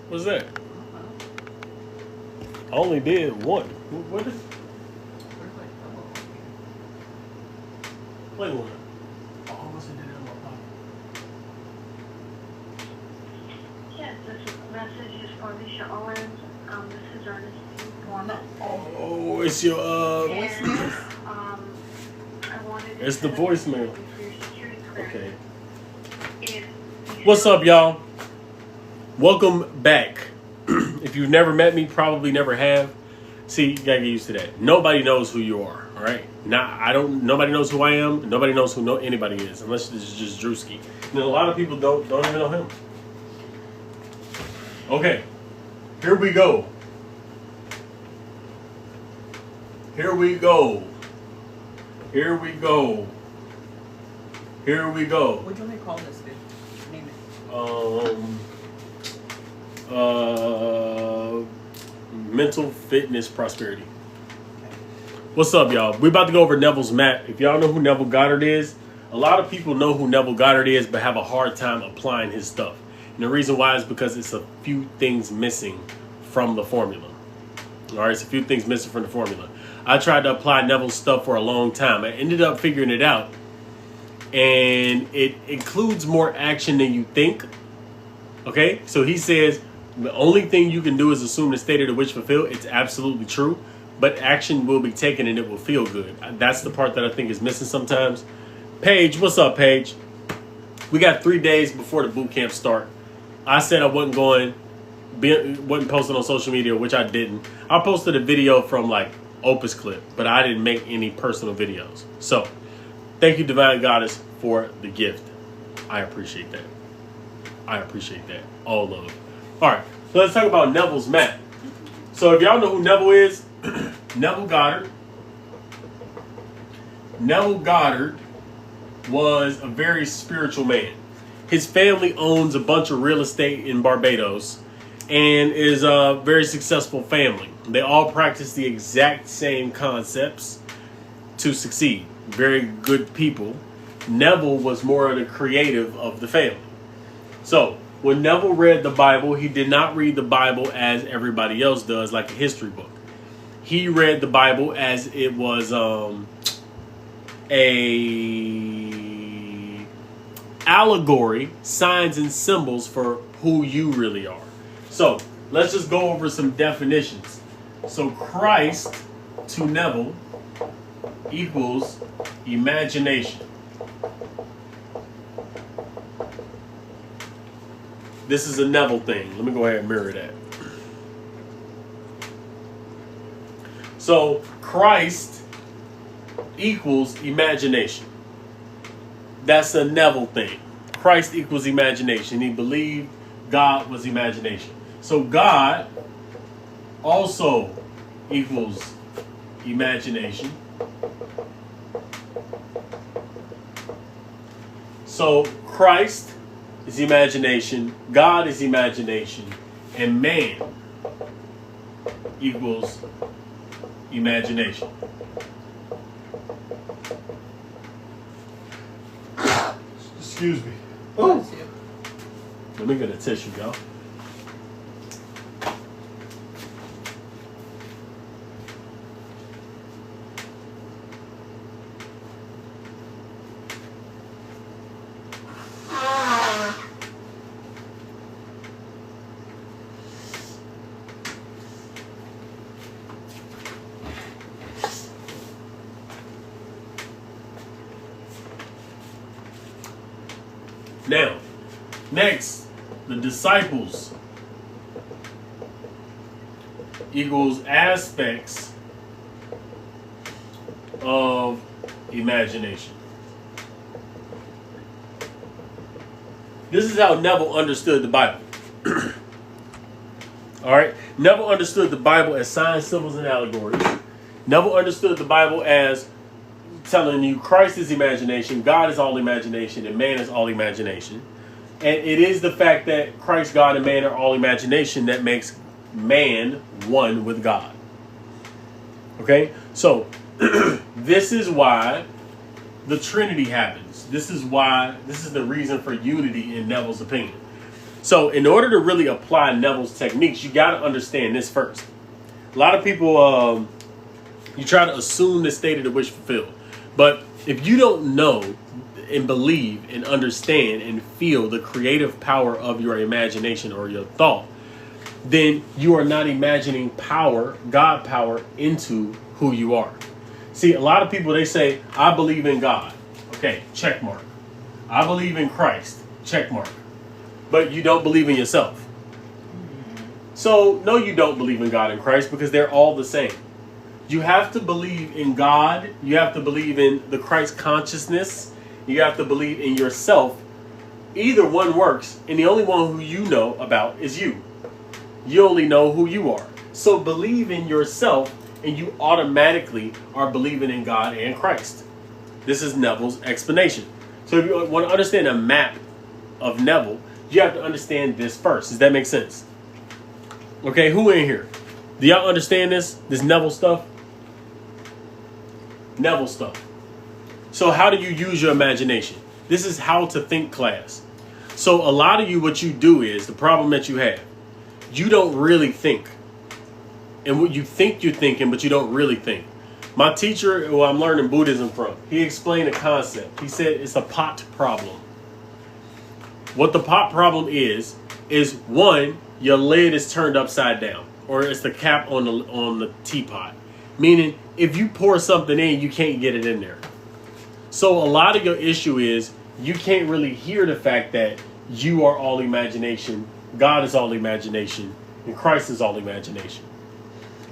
What's that? I only did one. What is? Play one. Oh, I must have did it in my pocket. Yes, this message is for Alicia Owens. This is Ernestine Foreman. Oh, it's your And, I wanted to it's the voicemail. for your security clearance. Okay. If What's up, y'all? Welcome back. If you've never met me, probably never have. See, you gotta get used to that. Nobody knows who you are. All right. Nobody knows who I am. Nobody knows who anybody is, unless it's just Drewski. And a lot of people don't even know him. Okay. Here we go. Here we go. Here we go. Here we go. What do you want me to call this, dude? Name it. Mental fitness prosperity. What's up, y'all? We're about to go over Neville's map. If y'all know who Neville Goddard is, a lot of people know who Neville Goddard is, but have a hard time applying his stuff. And the reason why is because it's a few things missing from the formula. All right, it's a few things missing from the formula. I tried to apply Neville's stuff for a long time. I ended up figuring it out. And it includes more action than you think. Okay, so he says the only thing you can do is assume the state of the wish fulfilled. It's absolutely true, but action will be taken and it will feel good. That's the part that I think is missing sometimes. Paige, what's up, Paige? We got 3 days before the boot camp start. I said I wasn't posting on social media, which I didn't. I posted a video from like Opus Clip, but I didn't make any personal videos. So thank you, Divine Goddess, for the gift. I appreciate that. I appreciate that. All love. All right, so let's talk about Neville's map. So if y'all know who Neville is, Neville Goddard. Neville Goddard was a very spiritual man. His family owns a bunch of real estate in Barbados and is a very successful family. They all practice the exact same concepts to succeed. Very good people. Neville was more of the creative of the family. So when Neville read the Bible, he did not read the Bible as everybody else does, like a history book. He read the Bible as it was a allegory, signs and symbols for who you really are. So let's just go over some definitions. So Christ to Neville equals imagination. This is a Neville thing. Let me go ahead and mirror that. So Christ equals imagination. That's a Neville thing. Christ equals imagination. He believed God was imagination. So God also equals imagination. So Christ is imagination, God is imagination, and man equals imagination. Excuse me. Oh. Let me get a tissue, y'all. Now, next, the disciples equals aspects of imagination. This is how Neville understood the Bible. All right, Neville understood the Bible as signs, symbols, and allegories. Neville understood the Bible as telling you Christ is imagination, God is all imagination, and man is all imagination. And it is the fact that Christ, God, and man are all imagination that makes man one with God. Okay? So, this is why the Trinity happens. This is the reason for unity in Neville's opinion. So in order to really apply Neville's techniques, you got to understand this first. A lot of people, you try to assume the state of the wish fulfilled. But if you don't know and believe and understand and feel the creative power of your imagination or your thought, then you are not imagining power, God power, into who you are. See, a lot of people, they say, I believe in God. Okay, check mark. I believe in Christ. Check mark. But you don't believe in yourself. So, no, you don't believe in God and Christ because they're all the same. You have to believe in God. You have to believe in the Christ consciousness. You have to believe in yourself. Either one works, and the only one who you know about is you. You only know who you are. So believe in yourself, and you automatically are believing in God and Christ. This is Neville's explanation. So if you want to understand a map of Neville, you have to understand this first. Does that make sense? Okay, who in here? Do y'all understand this? This Neville stuff? Neville stuff. So how do you use your imagination? This is how to think class. So a lot of you, what you do is, the problem that you have, you don't really think. And what you think you're thinking, but you don't really think. My teacher, who I'm learning Buddhism from, he explained a concept. He said it's a pot problem. What the pot problem is one, your lid is turned upside down, or it's the cap on the teapot. Meaning, if you pour something in, you can't get it in there. So a lot of your issue is you can't really hear the fact that you are all imagination, God is all imagination, and Christ is all imagination.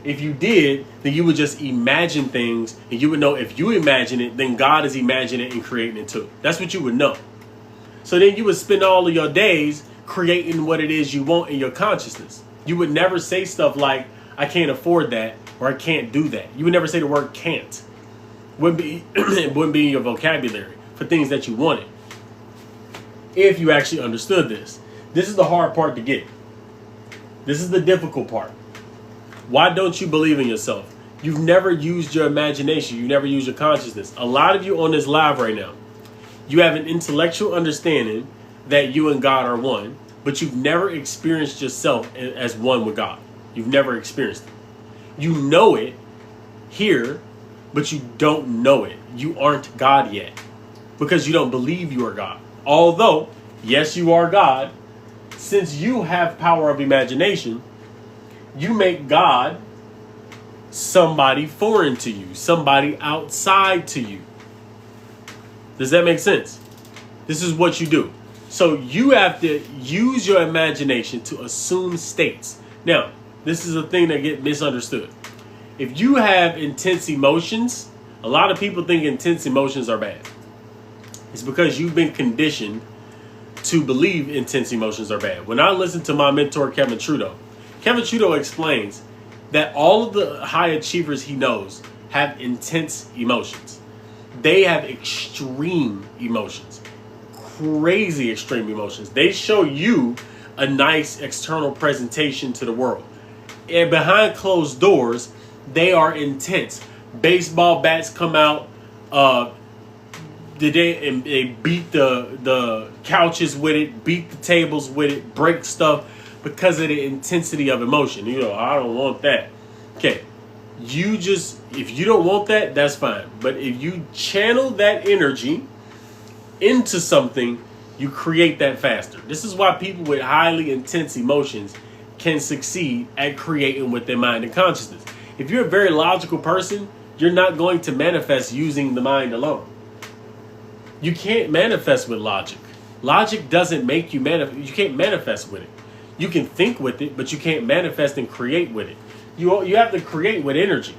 If you did, then you would just imagine things, and you would know if you imagine it, then God is imagining it and creating it too. That's what you would know. So then you would spend all of your days creating what it is you want in your consciousness. You would never say stuff like, I can't afford that, or I can't do that. You would never say the word can't. It wouldn't be in your vocabulary for things that you wanted. If you actually understood this. This is the hard part to get. This is the difficult part. Why don't you believe in yourself? You've never used your imagination. You never used your consciousness. A lot of you on this live right now, you have an intellectual understanding that you and God are one, but you've never experienced yourself as one with God. You've never experienced it. You know it here, but you don't know it. You aren't God yet because you don't believe you are God. Although, yes, you are God. Since you have power of imagination, you make God somebody foreign to you, somebody outside to you. Does that make sense? This is what you do. So you have to use your imagination to assume states. Now, this is a thing that gets misunderstood. If you have intense emotions, a lot of people think intense emotions are bad. It's because you've been conditioned to believe intense emotions are bad. When I listen to my mentor, Kevin Trudeau explains that all of the high achievers he knows have intense emotions. They have extreme emotions, crazy extreme emotions. They show you a nice external presentation to the world. And behind closed doors, they are intense. Baseball bats come out, they beat the couches with it, beat the tables with it, break stuff because of the intensity of emotion. You know, I don't want that. Okay, if you don't want that, that's fine. But if you channel that energy into something, you create that faster. This is why people with highly intense emotions can succeed at creating with their mind and consciousness. If you're a very logical person, you're not going to manifest using the mind alone. You can't manifest with logic. Logic doesn't make you manifest. You can't manifest with it. You can think with it, but you can't manifest and create with it. You have to create with energy.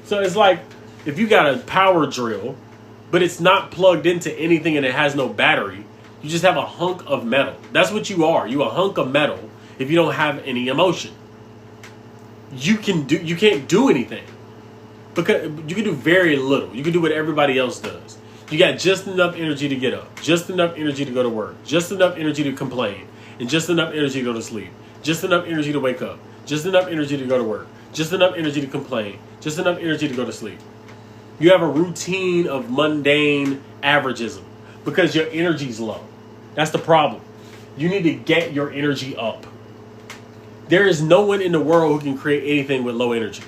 So it's like if you got a power drill, but it's not plugged into anything and it has no battery, you just have a hunk of metal. That's what you are. You're a hunk of metal if you don't have any emotion. You can't do anything. Because you can do very little. You can do what everybody else does. You got just enough energy to get up, just enough energy to go to work, just enough energy to complain, and just enough energy to go to sleep, just enough energy to wake up, just enough energy to go to work, just enough energy to complain, just enough energy to go to sleep. You have a routine of mundane averagism because your energy's low. That's the problem. You need to get your energy up. There is no one in the world who can create anything with low energy.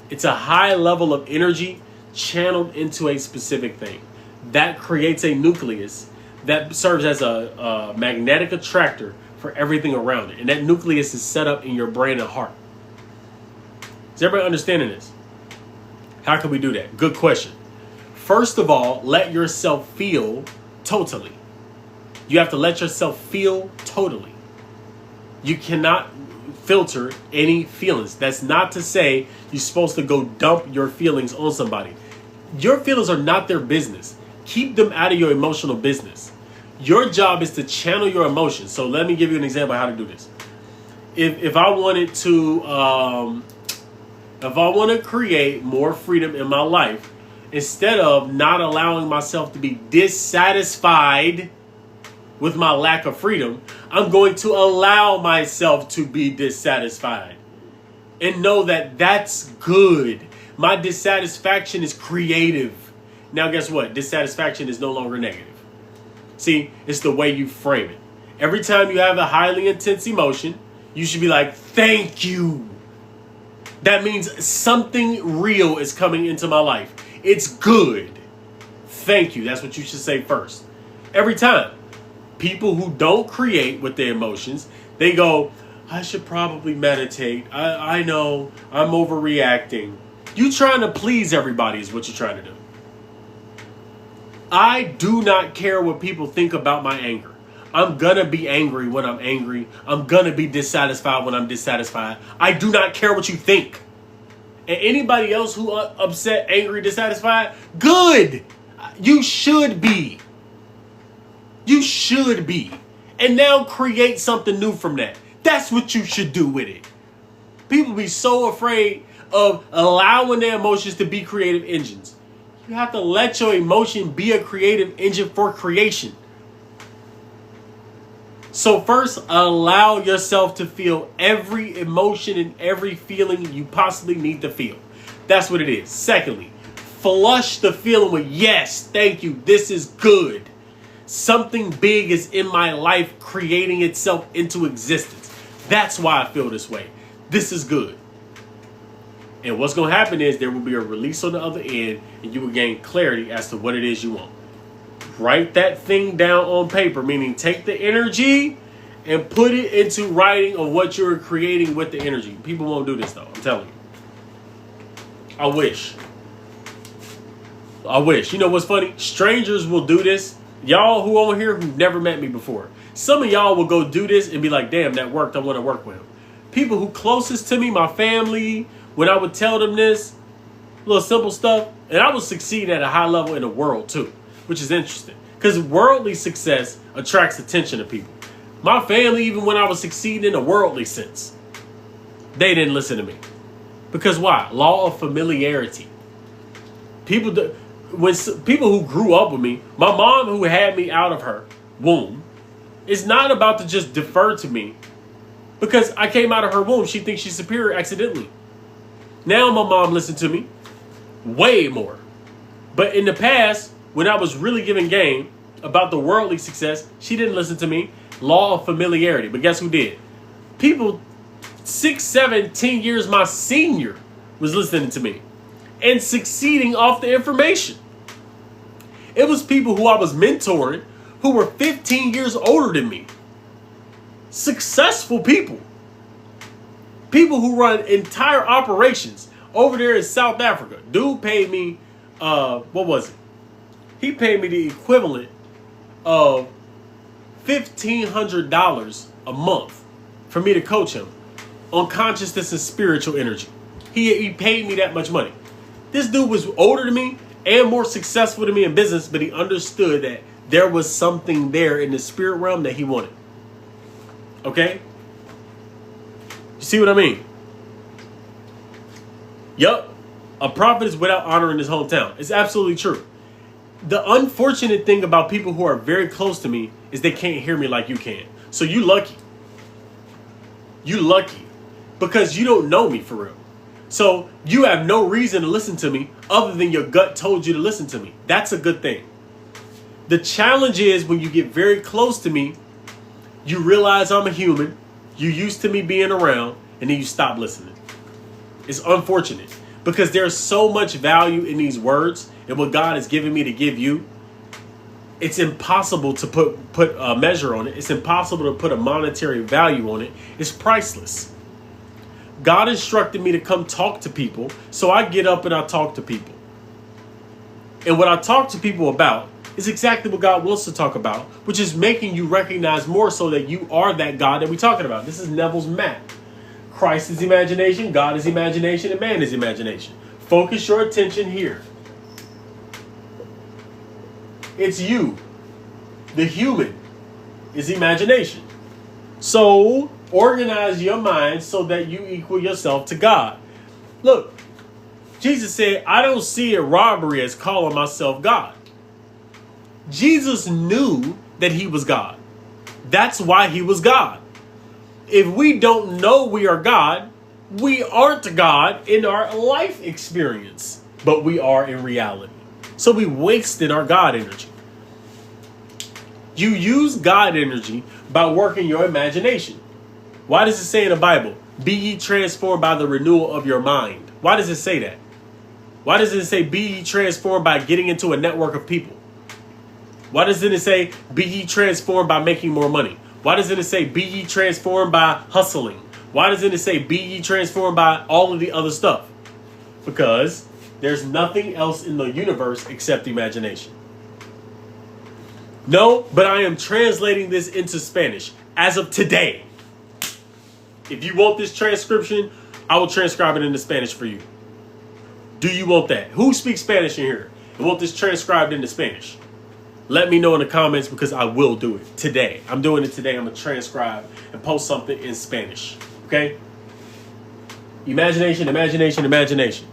It's a high level of energy channeled into a specific thing. That creates a nucleus that serves as a magnetic attractor for everything around it. And that nucleus is set up in your brain and heart. Is everybody understanding this? How can we do that? Good question. First of all, let yourself feel totally. You have to let yourself feel totally. You cannot filter any feelings. That's not to say you're supposed to go dump your feelings on somebody. Your feelings are not their business. Keep them out of your emotional business. Your job is to channel your emotions. So let me give you an example of how to do this. If I wanted to, if I want to create more freedom in my life, instead of not allowing myself to be dissatisfied with my lack of freedom, I'm going to allow myself to be dissatisfied and know that that's good. My dissatisfaction is creative. Now, guess what? Dissatisfaction is no longer negative. See, it's the way you frame it. Every time you have a highly intense emotion, you should be like, thank you. That means something real is coming into my life. It's good. Thank you. That's what you should say first. Every time. People who don't create with their emotions, they go, I should probably meditate. I know I'm overreacting. You trying to please everybody is what you're trying to do. I do not care what people think about my anger. I'm going to be angry when I'm angry. I'm going to be dissatisfied when I'm dissatisfied. I do not care what you think. And anybody else who upset, angry, dissatisfied, good. You should be. You should be. And now create something new from that. That's what you should do with it. People be so afraid of allowing their emotions to be creative engines. You have to let your emotion be a creative engine for creation. So first, allow yourself to feel every emotion and every feeling you possibly need to feel. That's what it is. Secondly, flush the feeling with, yes, thank you, this is good. Something big is in my life creating itself into existence. That's why I feel this way. This is good. And what's going to happen is there will be a release on the other end and you will gain clarity as to what it is you want. Write that thing down on paper, meaning take the energy and put it into writing of what you're creating with the energy. People won't do this though, I'm telling you. I wish. You know what's funny? Strangers will do this. Y'all who on here who've never met me before. Some of y'all will go do this and be like, damn, that worked. I want to work with him. People who closest to me, my family, when I would tell them this, little simple stuff, and I was succeeding at a high level in the world too, which is interesting. Because worldly success attracts attention to people. My family, even when I was succeeding in a worldly sense, they didn't listen to me. Because why? Law of familiarity. People who grew up with me, my mom who had me out of her womb, is not about to just defer to me because I came out of her womb. She thinks she's superior accidentally. Now my mom listened to me way more. But in the past, when I was really giving game about the worldly success, she didn't listen to me. Law of familiarity. But guess who did? People 6, 7, 10 years my senior was listening to me and succeeding off the information. It was people who I was mentoring who were 15 years older than me. Successful people. People who run entire operations over there in South Africa. Dude paid me, what was it? He paid me the equivalent of $1,500 a month for me to coach him on consciousness and spiritual energy. He paid me that much money. This dude was older than me and more successful than me in business, but he understood that there was something there in the spirit realm that he wanted. Okay? You see what I mean? Yup. A prophet is without honor in his hometown. It's absolutely true. The unfortunate thing about people who are very close to me is they can't hear me like you can. So you lucky. You lucky. Because you don't know me for real. So you have no reason to listen to me other than your gut told you to listen to me. That's a good thing. The challenge is when you get very close to me You realize I'm a human. You used to me being around, and then you stop listening. It's unfortunate because there's so much value in these words and what God has given me to give you. It's impossible to put a measure on it. It's impossible to put a monetary value on it. It's priceless. God instructed me to come talk to people, so I get up and I talk to people. And what I talk to people about is exactly what God wants to talk about, which is making you recognize more so that you are that God that we're talking about. This is Neville's map. Christ is imagination, God is imagination, and man is imagination. Focus your attention here. It's you. The human is imagination. So organize your mind so that you equal yourself to God. Look, Jesus said, I don't see a robbery as calling myself God. Jesus knew that he was God. That's why he was God. If we don't know we are God, we aren't God in our life experience, but we are in reality. So we wasted our God energy. You use God energy by working your imagination. Why does it say in the Bible, be ye transformed by the renewal of your mind? Why does it say that? Why doesn't it say be ye transformed by getting into a network of people? Why doesn't it say be ye transformed by making more money? Why doesn't it say be ye transformed by hustling? Why doesn't it say be ye transformed by all of the other stuff? Because there's nothing else in the universe except imagination. No, but I am translating this into Spanish as of today. If you want this transcription, I will transcribe it into Spanish for you. Do you want that? Who speaks Spanish in here and want this transcribed into Spanish? Let me know in the comments because I will do it today. I'm doing it today. I'm going to transcribe and post something in Spanish. Okay? Imagination, imagination, imagination.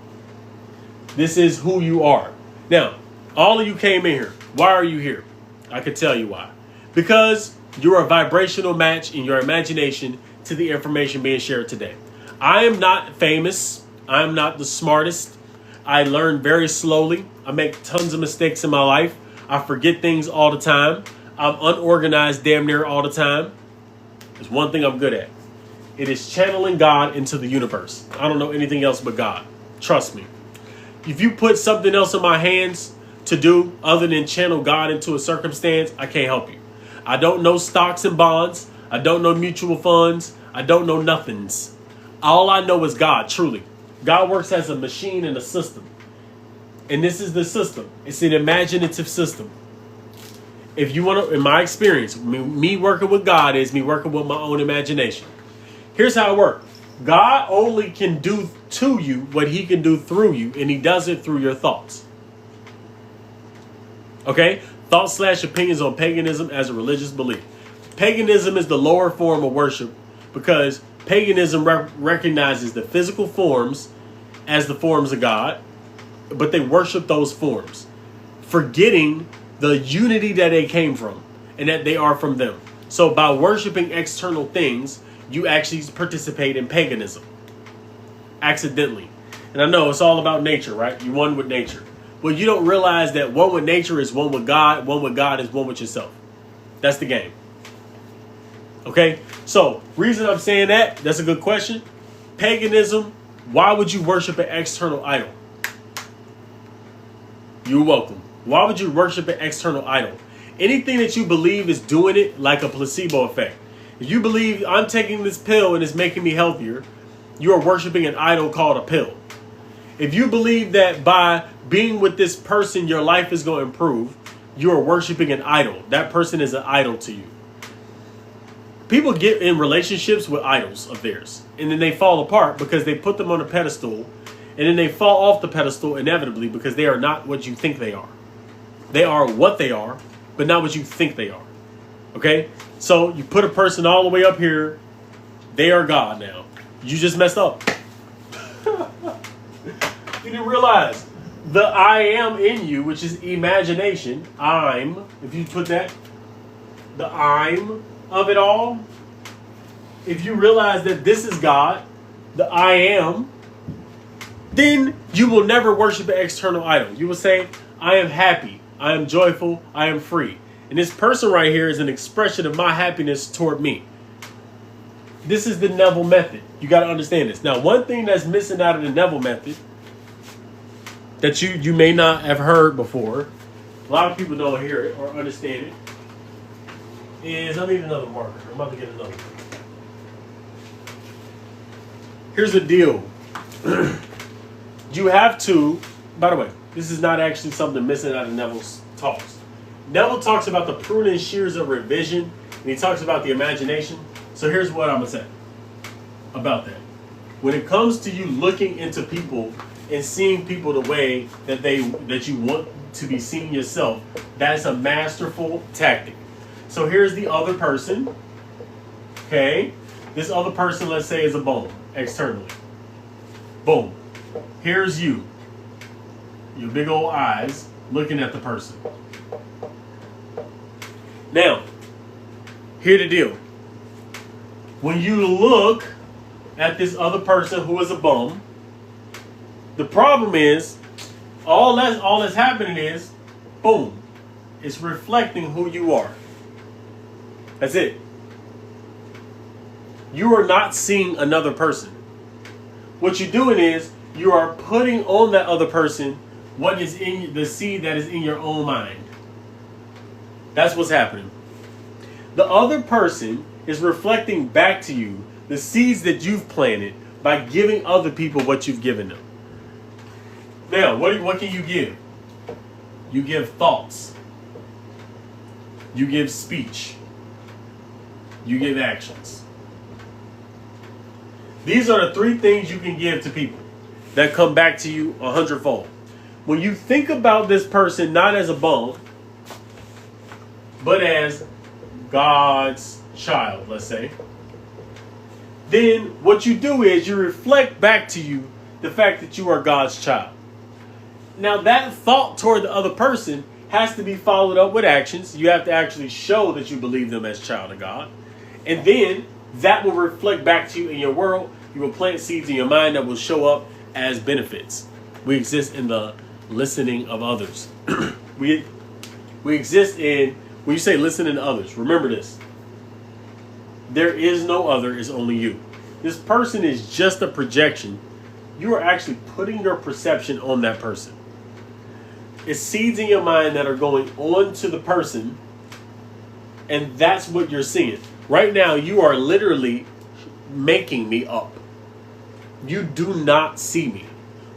This is who you are. Now, all of you came in here. Why are you here? I can tell you why. Because you're a vibrational match in your imagination to the information being shared today. I am not famous. I am not the smartest. I learn very slowly. I make tons of mistakes in my life. I forget things all the time. I'm unorganized damn near all the time. There's one thing I'm good at. It is channeling God into the universe. I don't know anything else but God. Trust me. If you put something else in my hands to do other than channel God into a circumstance, I can't help you. I don't know stocks and bonds. I don't know mutual funds. I don't know nothings. All I know is God, truly. God works as a machine and a system. And this is the system. It's an imaginative system. If you want to, in my experience, me working with God is me working with my own imagination. Here's how it works. God only can do to you what he can do through you, and he does it through your thoughts. Okay? Thoughts/opinions on paganism as a religious belief. Paganism is the lower form of worship because paganism recognizes the physical forms as the forms of God, but they worship those forms, forgetting the unity that they came from and that they are from them. So by worshiping external things, you actually participate in paganism accidentally. And I know it's all about nature, right? You're one with nature. Well, you don't realize that one with nature is one with God. One with God is one with yourself. That's the game. Okay? So, reason I'm saying that's a good question. Paganism, why would you worship an external idol? You're welcome. Why would you worship an external idol? Anything that you believe is doing it like a placebo effect. If you believe I'm taking this pill and it's making me healthier, you are worshiping an idol called a pill. If you believe that by being with this person, your life is going to improve, you are worshiping an idol. That person is an idol to you. People get in relationships with idols of theirs, and then they fall apart because they put them on a pedestal, and then they fall off the pedestal inevitably because they are not what you think they are. They are what they are, but not what you think they are. Okay? So you put a person all the way up here, they are God now. You just messed up. You didn't realize the I am in you, which is imagination. I'm, if you put that, the I'm of it all. If you realize that this is God, the I am, then you will never worship an external idol. You will say, I am happy, I am joyful, I am free. And this person right here is an expression of my happiness toward me. This is the Neville method. You got to understand this. Now, one thing that's missing out of the Neville method that you may not have heard before, a lot of people don't hear it or understand it, is I need another marker. I'm about to get another one. Here's the deal. You have to, by the way, this is not actually something missing out of Neville's talks. Neville talks about the prudent shears of revision, and he talks about the imagination. So here's what I'm going to say about that. When it comes to you looking into people and seeing people the way that you want to be seen yourself, that's a masterful tactic. So here's the other person. Okay? This other person, let's say, is a bone externally. Boom. Here's you. Your big old eyes looking at the person. Now, here's the deal. When you look at this other person who is a bum, the problem is all that's happening is, boom, it's reflecting who you are. That's it. You are not seeing another person. What you're doing is you are putting on that other person what is in the seed that is in your own mind. That's what's happening. The other person is reflecting back to you the seeds that you've planted by giving other people what you've given them. Now, what can you give? You give thoughts. You give speech. You give actions. These are the three things you can give to people that come back to you 100-fold. When you think about this person not as a bone, but as God's child, let's say, then what you do is you reflect back to you the fact that you are God's child. Now that thought toward the other person has to be followed up with actions. You have to actually show that you believe them as child of God. And then that will reflect back to you in your world. You will plant seeds in your mind that will show up as benefits. We exist in the listening of others. we exist in, when you say listening to others, remember this. There is no other, it's only you. This person is just a projection. You are actually putting your perception on that person. It's seeds in your mind that are going on to the person, and that's what you're seeing. Right now, you are literally making me up. You do not see me.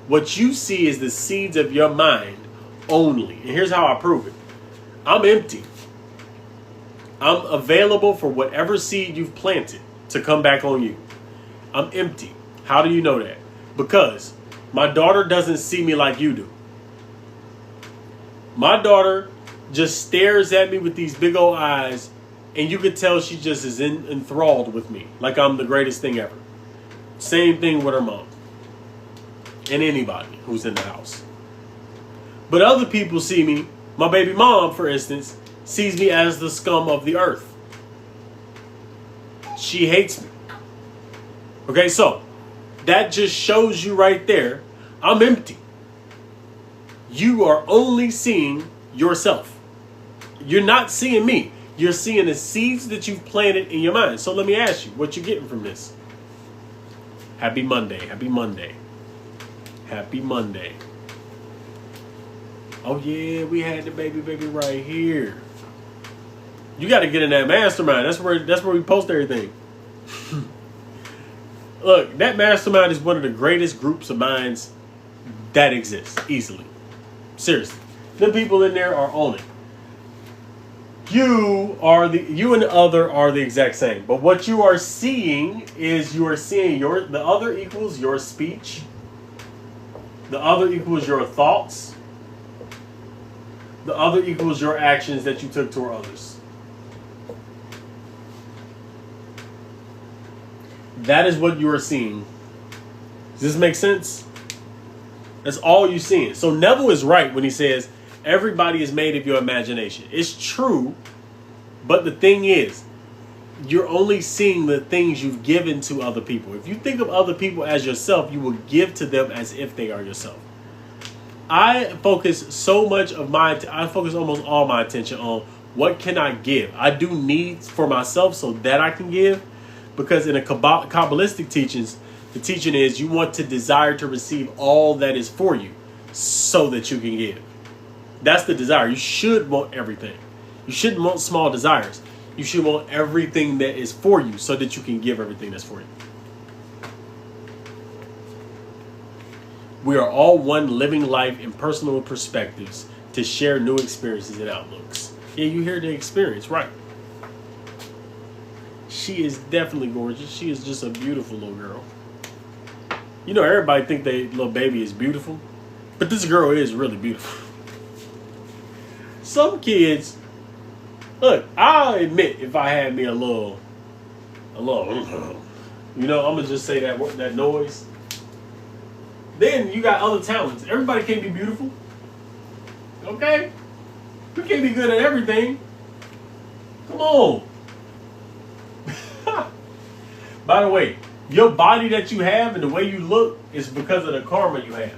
What you see is the seeds of your mind only. And here's how I prove it. I'm empty. I'm available for whatever seed you've planted to come back on you. I'm empty. How do you know that? Because my daughter doesn't see me like you do. My daughter just stares at me with these big old eyes, and you could tell she just is enthralled with me, like I'm the greatest thing ever. Same thing with her mom and anybody who's in the house. But other people see me, my baby mom, for instance, sees me as the scum of the earth. She hates me. Okay, so that just shows you right there, I'm empty. You are only seeing yourself. You're not seeing me. You're seeing the seeds that you've planted in your mind. So let me ask you, what you getting from this? Happy Monday. Happy Monday. Happy Monday. Oh yeah, we had the baby right here. You got to get in that mastermind. That's where we post everything. Look, that mastermind is one of the greatest groups of minds that exists, easily. Seriously. The people in there are on it. You and the other are the exact same. But what you are seeing is you are seeing the other equals your speech. The other equals your thoughts. The other equals your actions that you took toward others. That is what you are seeing. Does this make sense? That's all you're seeing. So Neville is right when he says everybody is made of your imagination. It's true, but the thing is, you're only seeing the things you've given to other people. If you think of other people as yourself, you will give to them as if they are yourself. I focus almost all my attention on What can I give? I do needs for myself so that I can give. Because in a Kabbalistic teachings, the teaching is you want to desire to receive all that is for you so that you can give. That's the desire. You should want everything. You shouldn't want small desires. You should want everything that is for you so that you can give everything that's for you. We are all one living life in personal perspectives to share new experiences and outlooks. Yeah, you hear the experience, right? She is definitely gorgeous. She is just a beautiful little girl. You know, everybody think their little baby is beautiful, but this girl is really beautiful. Some kids, look, I'll admit if I had me a little, you know, I'm gonna just say that noise. Then you got other talents. Everybody can't be beautiful. Okay? You can't be good at everything. Come on. By the way, your body that you have and the way you look is because of the karma you have.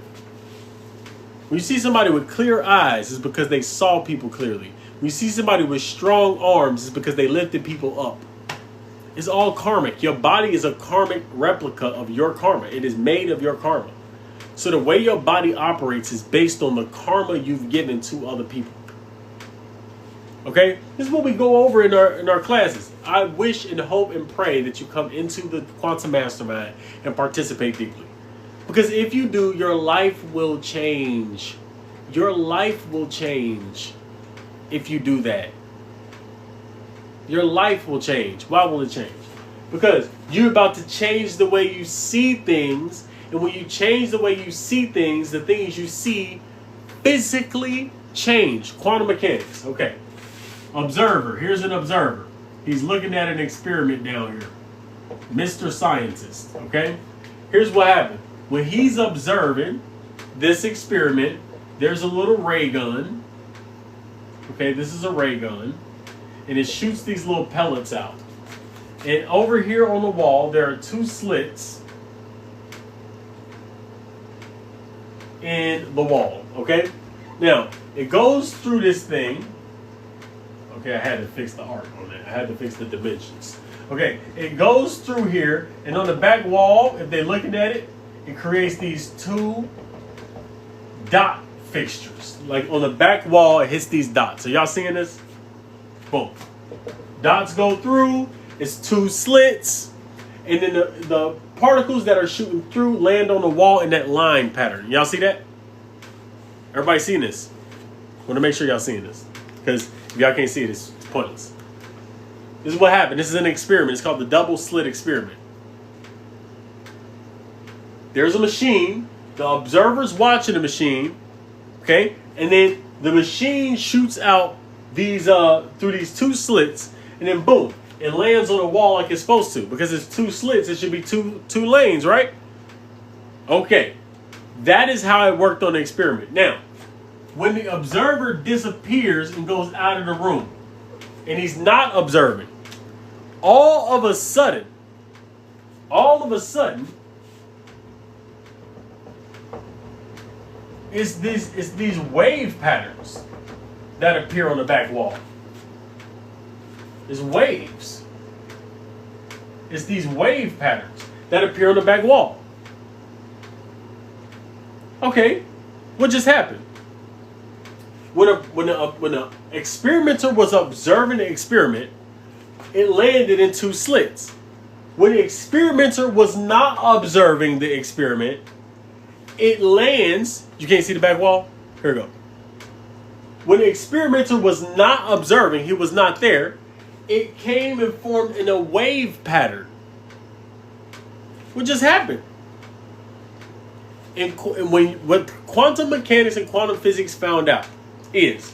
When you see somebody with clear eyes, it's because they saw people clearly. When you see somebody with strong arms, it's because they lifted people up. It's all karmic. Your body is a karmic replica of your karma. It is made of your karma. So the way your body operates is based on the karma you've given to other people. Okay? This is what we go over in our classes. I wish and hope and pray that you come into the Quantum Mastermind and participate deeply. Because if you do, your life will change. Your life will change if you do that. Your life will change. Why will it change? Because you're about to change the way you see things. And when you change the way you see things, the things you see physically change. Quantum mechanics. Okay. Observer. Here's an observer. He's looking at an experiment down here. Mr. Scientist. Okay. Here's what happened. When he's observing this experiment, there's a little ray gun. Okay. This is a ray gun. And it shoots these little pellets out. And over here on the wall, there are two slits in the wall. Okay. Now, it goes through this thing. Okay, I had to fix the arc on that. I had to fix the dimensions. Okay, it goes through here, and on the back wall, if they're looking at it, it creates these two dot fixtures. Like on the back wall, it hits these dots. Are y'all seeing this? Boom. Dots go through, it's two slits, and then the particles that are shooting through land on the wall in that line pattern. Y'all see that? Everybody seeing this? Want to make sure y'all seeing this. Because if y'all can't see it, it's pointless. This is what happened. This is an experiment. It's called the double slit experiment. There's a machine. The observer's watching the machine. Okay? And then the machine shoots out these through these two slits. And then boom. It lands on the wall like it's supposed to. Because it's two slits. It should be two lanes, right? Okay. That is how it worked on the experiment. Now, when the observer disappears and goes out of the room, and he's not observing, all of a sudden, it's these wave patterns that appear on the back wall. It's waves. It's these wave patterns that appear on the back wall. Okay, what just happened? When the experimenter was observing the experiment, it landed in two slits. When the experimenter was not observing the experiment, it lands. You can't see the back wall? Here we go. When the experimenter was not observing, he was not there, it came and formed in a wave pattern. What just happened? And what quantum mechanics and quantum physics found out is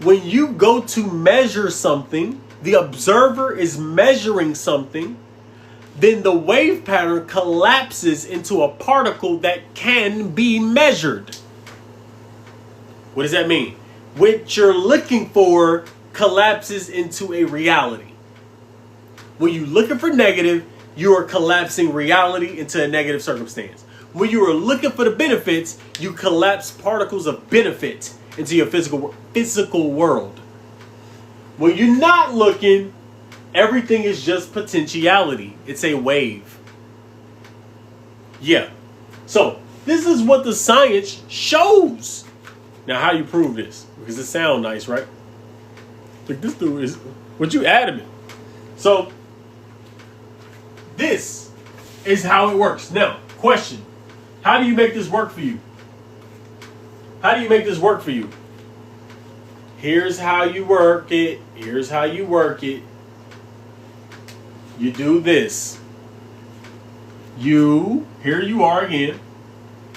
when you go to measure something, the observer is measuring something, then the wave pattern collapses into a particle that can be measured. What does that mean? What you're looking for collapses into a reality. When you're looking for negative, you are collapsing reality into a negative circumstance. When you are looking for the benefits, you collapse particles of benefit into your physical world. When you're not looking, everything is just potentiality. It's a wave. Yeah. So this is what the science shows. Now, how you prove this? Because it sounds nice, right? Like, this dude is, what you adamant. So this is how it works. Now, question. How do you make this work for you? How do you make this work for you? Here's how you work it. Here's how you work it. You do this. Here you are again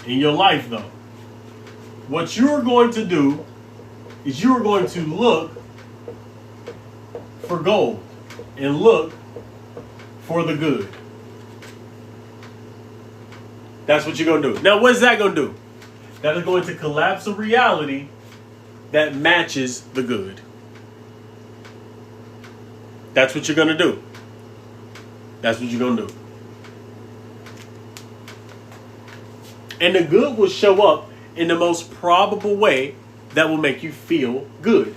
in your life though. What you are going to do is you are going to look for gold and look for the good. That's what you're going to do. Now, what is that going to do? That is going to collapse a reality that matches the good. That's what you're going to do. That's what you're going to do. And the good will show up in the most probable way that will make you feel good.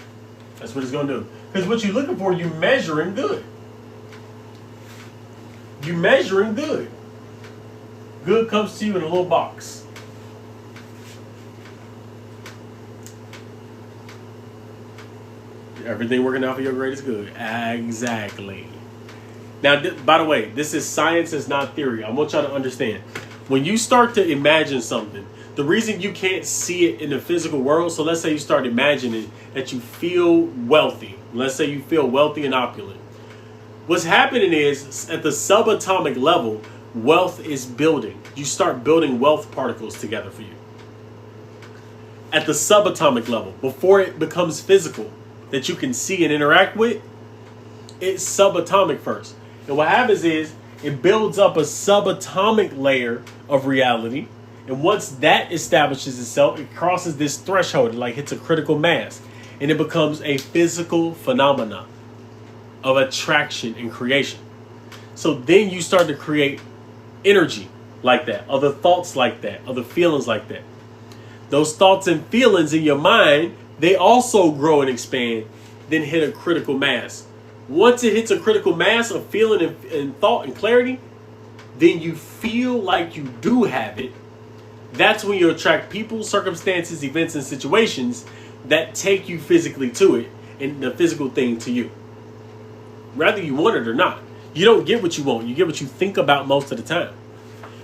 That's what it's going to do. Because what you're looking for, you're measuring good. You're measuring good. Good comes to you in a little box. Everything working out for your greatest good. Exactly. Now, by the way, this is science, it's not theory. I want y'all to understand. When you start to imagine something, the reason you can't see it in the physical world, so let's say you start imagining that you feel wealthy. Let's say you feel wealthy and opulent. What's happening is, at the subatomic level, wealth is building. You start building wealth particles together for you. At the subatomic level, before it becomes physical, that you can see and interact with, it's subatomic first. And what happens is, it builds up a subatomic layer of reality. And once that establishes itself, it crosses this threshold, it like hits a critical mass. And it becomes a physical phenomenon of attraction and creation. So then you start to create energy like that, other thoughts like that, other feelings like that. Those thoughts and feelings in your mind, they also grow and expand, then hit a critical mass. Once it hits a critical mass of feeling and thought and clarity, then you feel like you do have it. That's when you attract people, circumstances, events, and situations that take you physically to it, and the physical thing to you. Whether you want it or not. You don't get what you want. You get what you think about most of the time.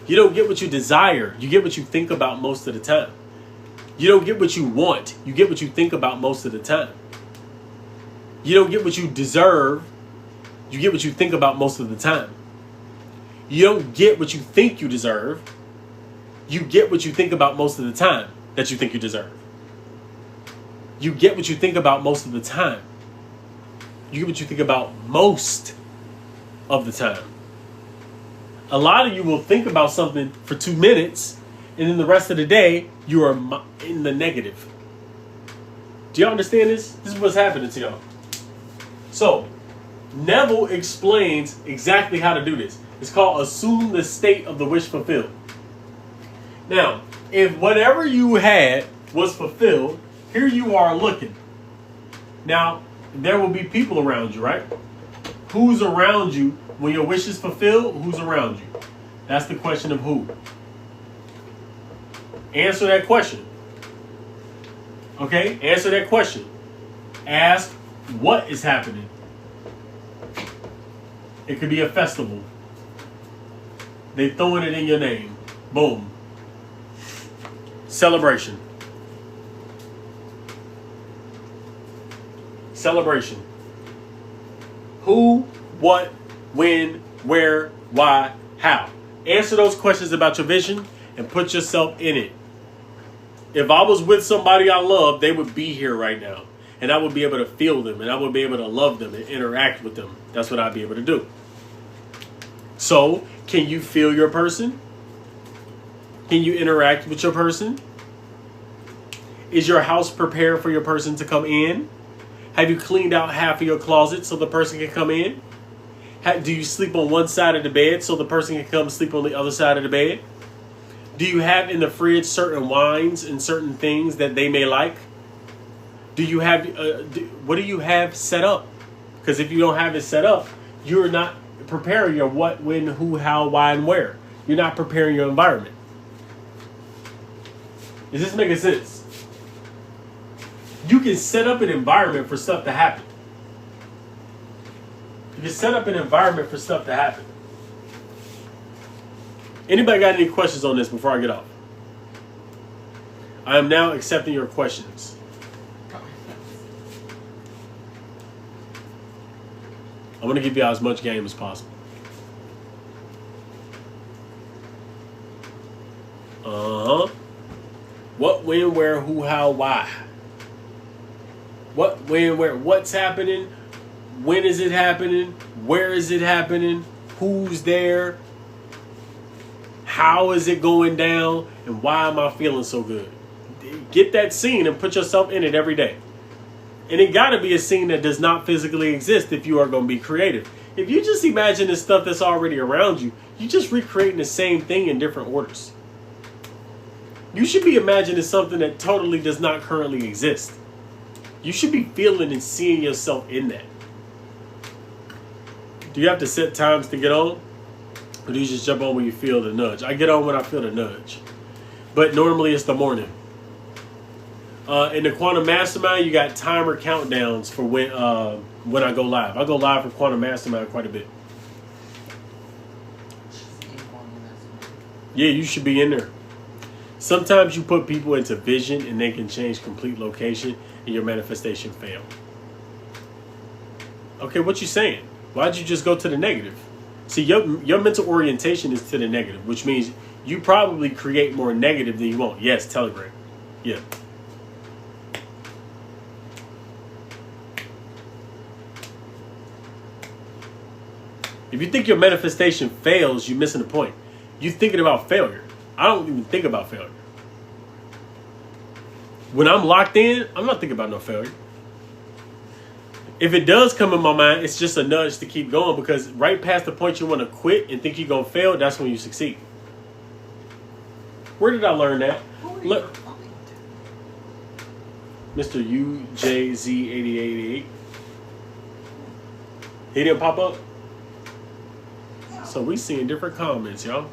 You don't get what you desire. You get what you think about most of the time. You don't get what you want. You get what you think about most of the time. You don't get what you deserve. You get what you think about most of the time. You don't get what you think you deserve. You get what you think about most of the time that you think you deserve. You get what you think about most of the time. You get what you think about most of the time. A lot of you will think about something for 2 minutes, and then the rest of the day, you are in the negative. Do y'all understand this? This is what's happening to y'all. So, Neville explains exactly how to do this. It's called assume the state of the wish fulfilled. Now, if whatever you had was fulfilled, here you are looking. Now, there will be people around you, right? Who's around you when your wish is fulfilled? Who's around you? That's the question of who. Answer that question. Okay? Answer that question. Ask what is happening. It could be a festival. They throwing it in your name. Boom. Celebration. Celebration. Who, what, when, where, why, how. Answer those questions about your vision and put yourself in it. If I was with somebody I love, they would be here right now. And I would be able to feel them, and I would be able to love them and interact with them. That's what I'd be able to do. So, can you feel your person? Can you interact with your person? Is your house prepared for your person to come in? Have you cleaned out half of your closet so the person can come in? Do you sleep on one side of the bed so the person can come sleep on the other side of the bed? Do you have in the fridge certain wines and certain things that they may like? Do you have what do you have set up? Because if you don't have it set up, you're not preparing your what, when, who, how, why, and where. You're not preparing your environment. Is this making sense? You can set up an environment for stuff to happen. You can set up an environment for stuff to happen. Anybody got any questions on this before I get off? I am now accepting your questions. I'm going to give you as much game as possible. What, when, where, who, how, why. What, when, where, what's happening? When is it happening? Where is it happening? Who's there? How is it going down? And why am I feeling so good? Get that scene and put yourself in it every day. And it got to be a scene that does not physically exist if you are going to be creative. If you just imagine the stuff that's already around you, you're just recreating the same thing in different orders. You should be imagining something that totally does not currently exist. You should be feeling and seeing yourself in that. Do you have to set times to get on? Or do you just jump on when you feel the nudge? I get on when I feel the nudge. But normally it's the morning. In the Quantum Mastermind, you got timer countdowns for when I go live. I go live for Quantum Mastermind quite a bit. Yeah, you should be in there. Sometimes you put people into vision and they can change complete location and your manifestation fail. Okay, what you saying? Why'd you just go to the negative? See, your mental orientation is to the negative, which means you probably create more negative than you want. Yes, Telegram. Yeah. If you think your manifestation fails, you're missing the point. You're thinking about failure. I don't even think about failure. When I'm locked in, I'm not thinking about no failure. If it does come in my mind, it's just a nudge to keep going, because right past the point you want to quit and think you're going to fail, that's when you succeed. Where did I learn that? Look, Mr. UJZ8888. He didn't pop up? So we seeing different comments, y'all.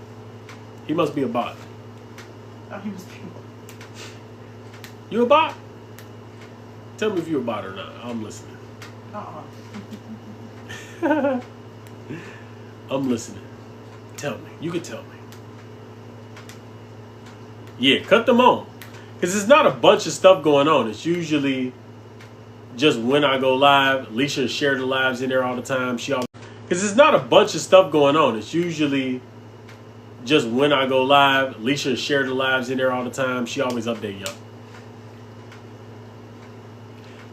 He must be a bot. Oh, he was people. You a bot? Tell me if you're a bot or not. I'm listening. I'm listening. Tell me. You can tell me. Yeah, cut them on. Because it's not a bunch of stuff going on. It's usually just when I go live. Alicia shares the lives in there all the time. Because it's not a bunch of stuff going on. It's usually just when I go live. Alicia shares the lives in there all the time. She always update y'all.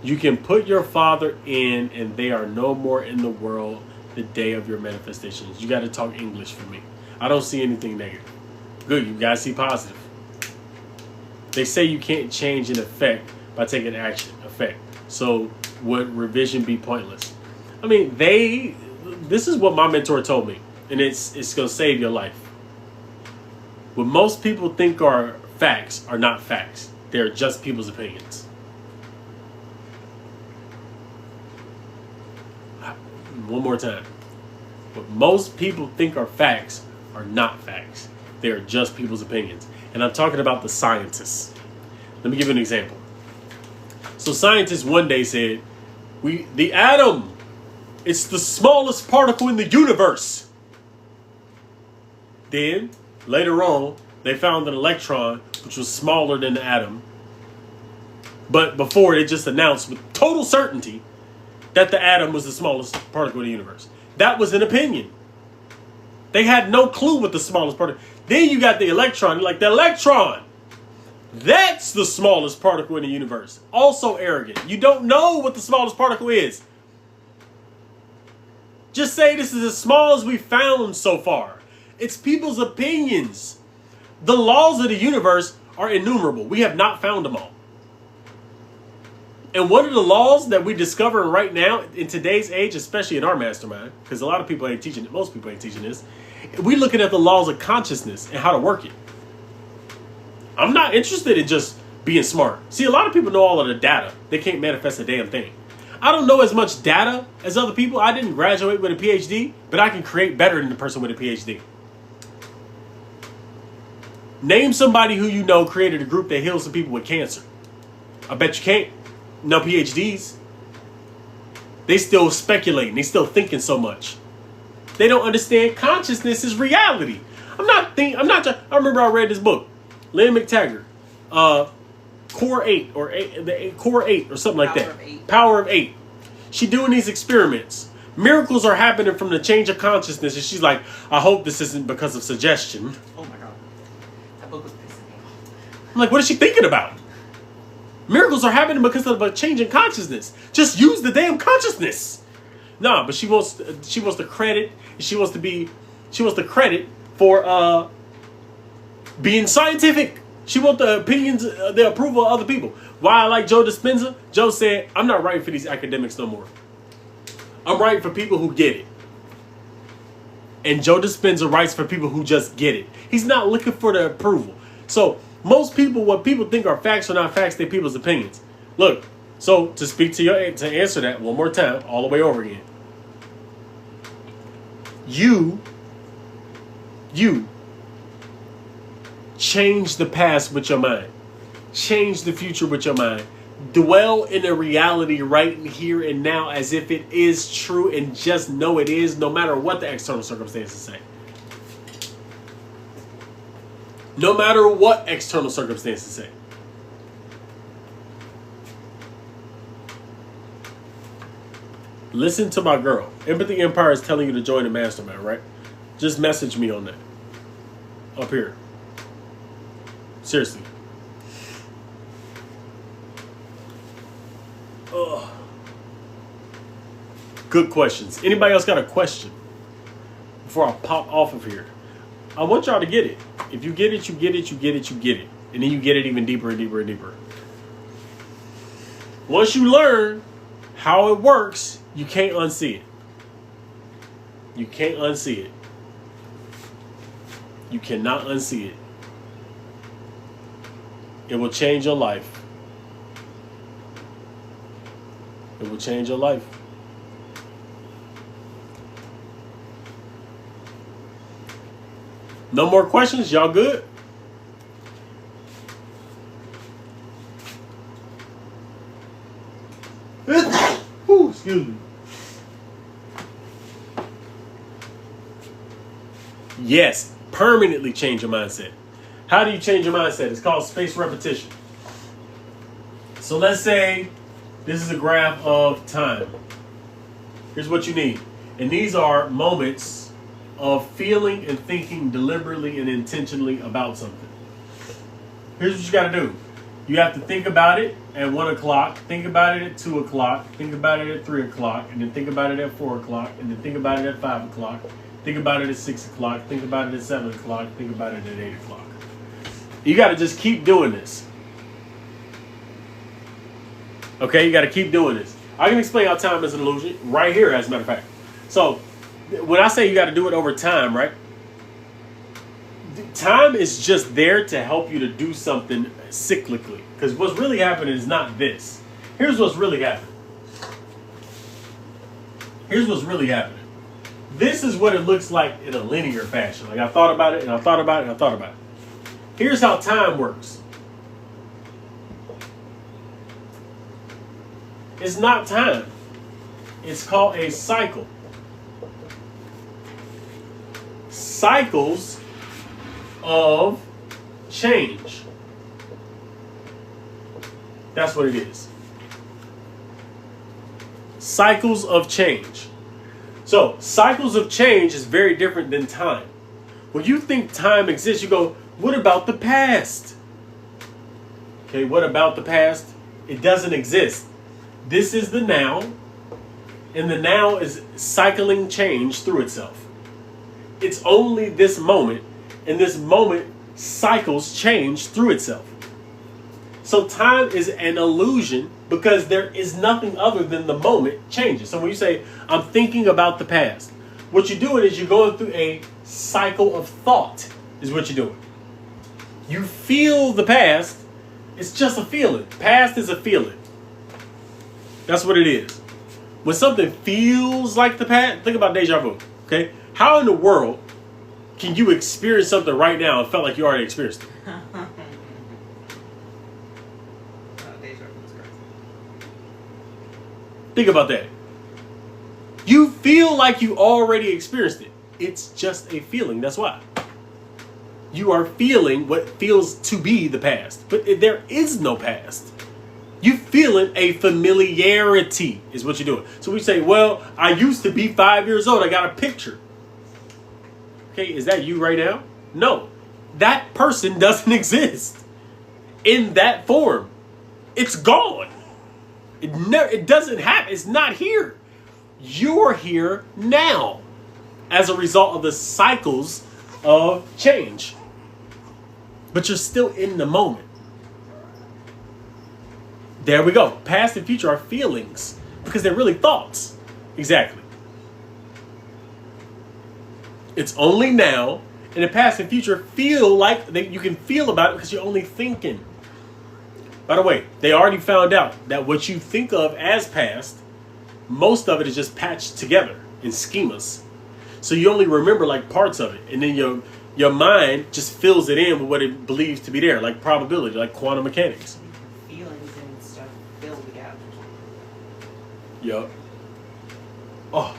You can put your father in and they are no more in the world the day of your manifestations. You got to talk English for me. I don't see anything negative. Good, you got to see positive. They say you can't change an effect by taking action. Effect. So would revision be pointless? I mean, this is what my mentor told me, and it's going to save your life. What most people think are facts are not facts. They're just people's opinions. One more time. What most people think are facts are not facts. They are just people's opinions. And I'm talking about the scientists. Let me give you an example. So scientists one day said, the atom, it's the smallest particle in the universe. Then, later on, they found an electron, which was smaller than the atom. But before, they just announced with total certainty that the atom was the smallest particle in the universe. That was an opinion. They had no clue what the smallest particle. Then you got the electron. You're like, the electron, that's the smallest particle in the universe. Also arrogant. You don't know what the smallest particle is. Just say this is as small as we found so far. It's people's opinions. The laws of the universe are innumerable. We have not found them all. And one of the laws that we discover right now in today's age, especially in our mastermind, because a lot of people ain't teaching it, most people ain't teaching this, we're looking at the laws of consciousness and how to work it. I'm not interested in just being smart. See, a lot of people know all of the data. They can't manifest a damn thing. I don't know as much data as other people. I didn't graduate with a PhD, but I can create better than the person with a PhD. Name somebody who you know created a group that heals some people with cancer. I bet you can't. No PhDs. They still speculating. They still thinking so much. They don't understand consciousness is reality. I remember I read this book, Lynn McTaggart, Core 8 or Core 8 or something like that. Power of 8. She doing these experiments. Miracles are happening from the change of consciousness, and she's like, I hope this isn't because of suggestion. Oh my God. That book was pissing me off. I'm like, what is she thinking about? Miracles are happening because of a change in consciousness. Just use the damn consciousness. Nah, but she wants the credit. She wants the credit for being scientific. She wants the opinions, the approval of other people. Why I like Joe Dispenza? Joe said, I'm not writing for these academics no more. I'm writing for people who get it. And Joe Dispenza writes for people who just get it. He's not looking for the approval. So most people, what people think are facts or not facts, they're people's opinions. Look, so to answer that one more time, all the way over again. You change the past with your mind. Change the future with your mind. Dwell in a reality right here and now as if it is true, and just know it is, no matter what the external circumstances say. No matter what external circumstances say. Listen to my girl. Empathy Empire is telling you to join the mastermind, right? Just message me on that. Up here. Seriously. Ugh. Good questions. Anybody else got a question before I pop off of here? I want y'all to get it. If you get it, you get it, you get it, you get it. And then you get it even deeper and deeper and deeper. Once you learn how it works, you can't unsee it. You can't unsee it. You cannot unsee it. It will change your life. It will change your life. No more questions? Y'all good? Ooh, excuse me. Yes, permanently change your mindset. How do you change your mindset? It's called space repetition. So let's say this is a graph of time. Here's what you need. And these are moments of feeling and thinking deliberately and intentionally about something. Here's what you got to do. You have to think about it at 1 o'clock, think about it at 2 o'clock, think about it at 3 o'clock, and then think about it at 4 o'clock, and then think about it at 5 o'clock, think about it at 6 o'clock, think about it at 7 o'clock, think about it at 8 o'clock. You got to just keep doing this. Okay, you got to keep doing this. I can explain how time is an illusion right here, as a matter of fact. So, when I say you got to do it over time, right? Time is just there to help you to do something cyclically. Because what's really happening is not this. Here's what's really happening. Here's what's really happening. This is what it looks like in a linear fashion. Like I thought about it, and I thought about it, and I thought about it. Here's how time works. It's not time. It's called a cycle. Cycles of change. That's what it is. Cycles of change. So, cycles of change is very different than time. When you think time exists, you go, what about the past? Okay, what about the past? It doesn't exist. This is the now, and the now is cycling change through itself. It's only this moment, and this moment cycles change through itself. So time is an illusion because there is nothing other than the moment changes. So when you say, I'm thinking about the past, what you're doing is you're going through a cycle of thought, is what you're doing. You feel the past, It's just a feeling. Past is a feeling. That's what it is. When something feels like the past, think about deja vu. Okay? How in the world can you experience something right now and felt like you already experienced it? Deja vu is correct. Think about that. You feel like you already experienced it. It's just a feeling. That's why. You are feeling what feels to be the past. But there is no past. You feeling a familiarity is what you're doing. So we say, well, I used to be 5 years old. I got a picture. Okay, is that you right now? No. That person doesn't exist in that form. It's gone. It doesn't happen. It's not here. You're here now as a result of the cycles of change. But you're still in the moment. There we go. Past and future are feelings because they're really thoughts. Exactly. It's only now, and the past and future feel like you can feel about it because you're only thinking. By the way, they already found out that what you think of as past, most of it is just patched together in schemas. So you only remember like parts of it, and then your mind just fills it in with what it believes to be there, like probability, like quantum mechanics. Feelings and stuff fill the gaps. Yup. Oh.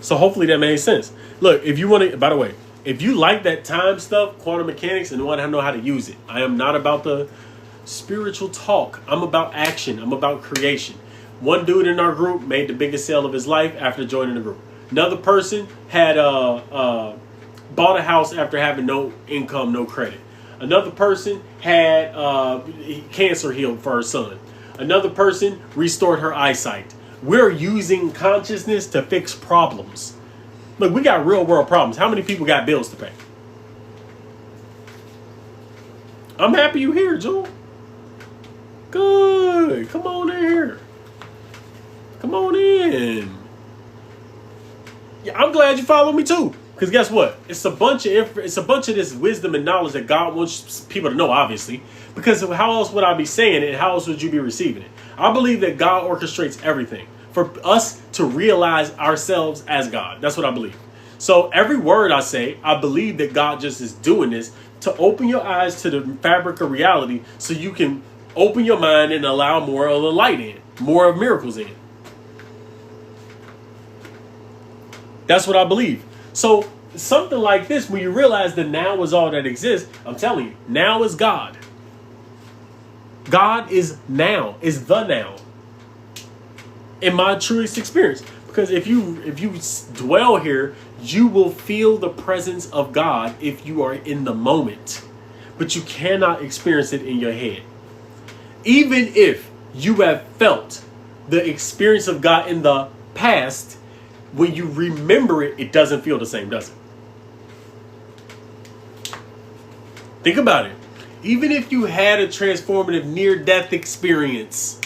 So hopefully that made sense. Look, if you want to, by the way, if you like that time stuff, quantum mechanics, and want to know how to use it, I am not about the spiritual talk. I'm about action. I'm about creation. One dude in our group made the biggest sale of his life after joining the group. Another person had bought a house after having no income, no credit. Another person had cancer healed for her son. Another person restored her eyesight. We're using consciousness to fix problems. Look, we got real world problems. How many people got bills to pay? I'm happy you're here, Jewel. Good. Come on in here. Come on in. Yeah, I'm glad you follow me too. Because guess what? It's a bunch of this wisdom and knowledge that God wants people to know, obviously. Because how else would I be saying it and how else would you be receiving it? I believe that God orchestrates everything for us to realize ourselves as God. That's what I believe. So every word I say, I believe that God just is doing this to open your eyes to the fabric of reality so you can open your mind and allow more of the light in, more of miracles in. That's what I believe. So something like this, when you realize that now is all that exists, I'm telling you, now is God. God is now, is the now. In my truest experience. Because if you dwell here, you will feel the presence of God if you are in the moment. But you cannot experience it in your head. Even if you have felt the experience of God in the past, when you remember it, it doesn't feel the same, does it? Think about it. Even if you had a transformative near-death experience,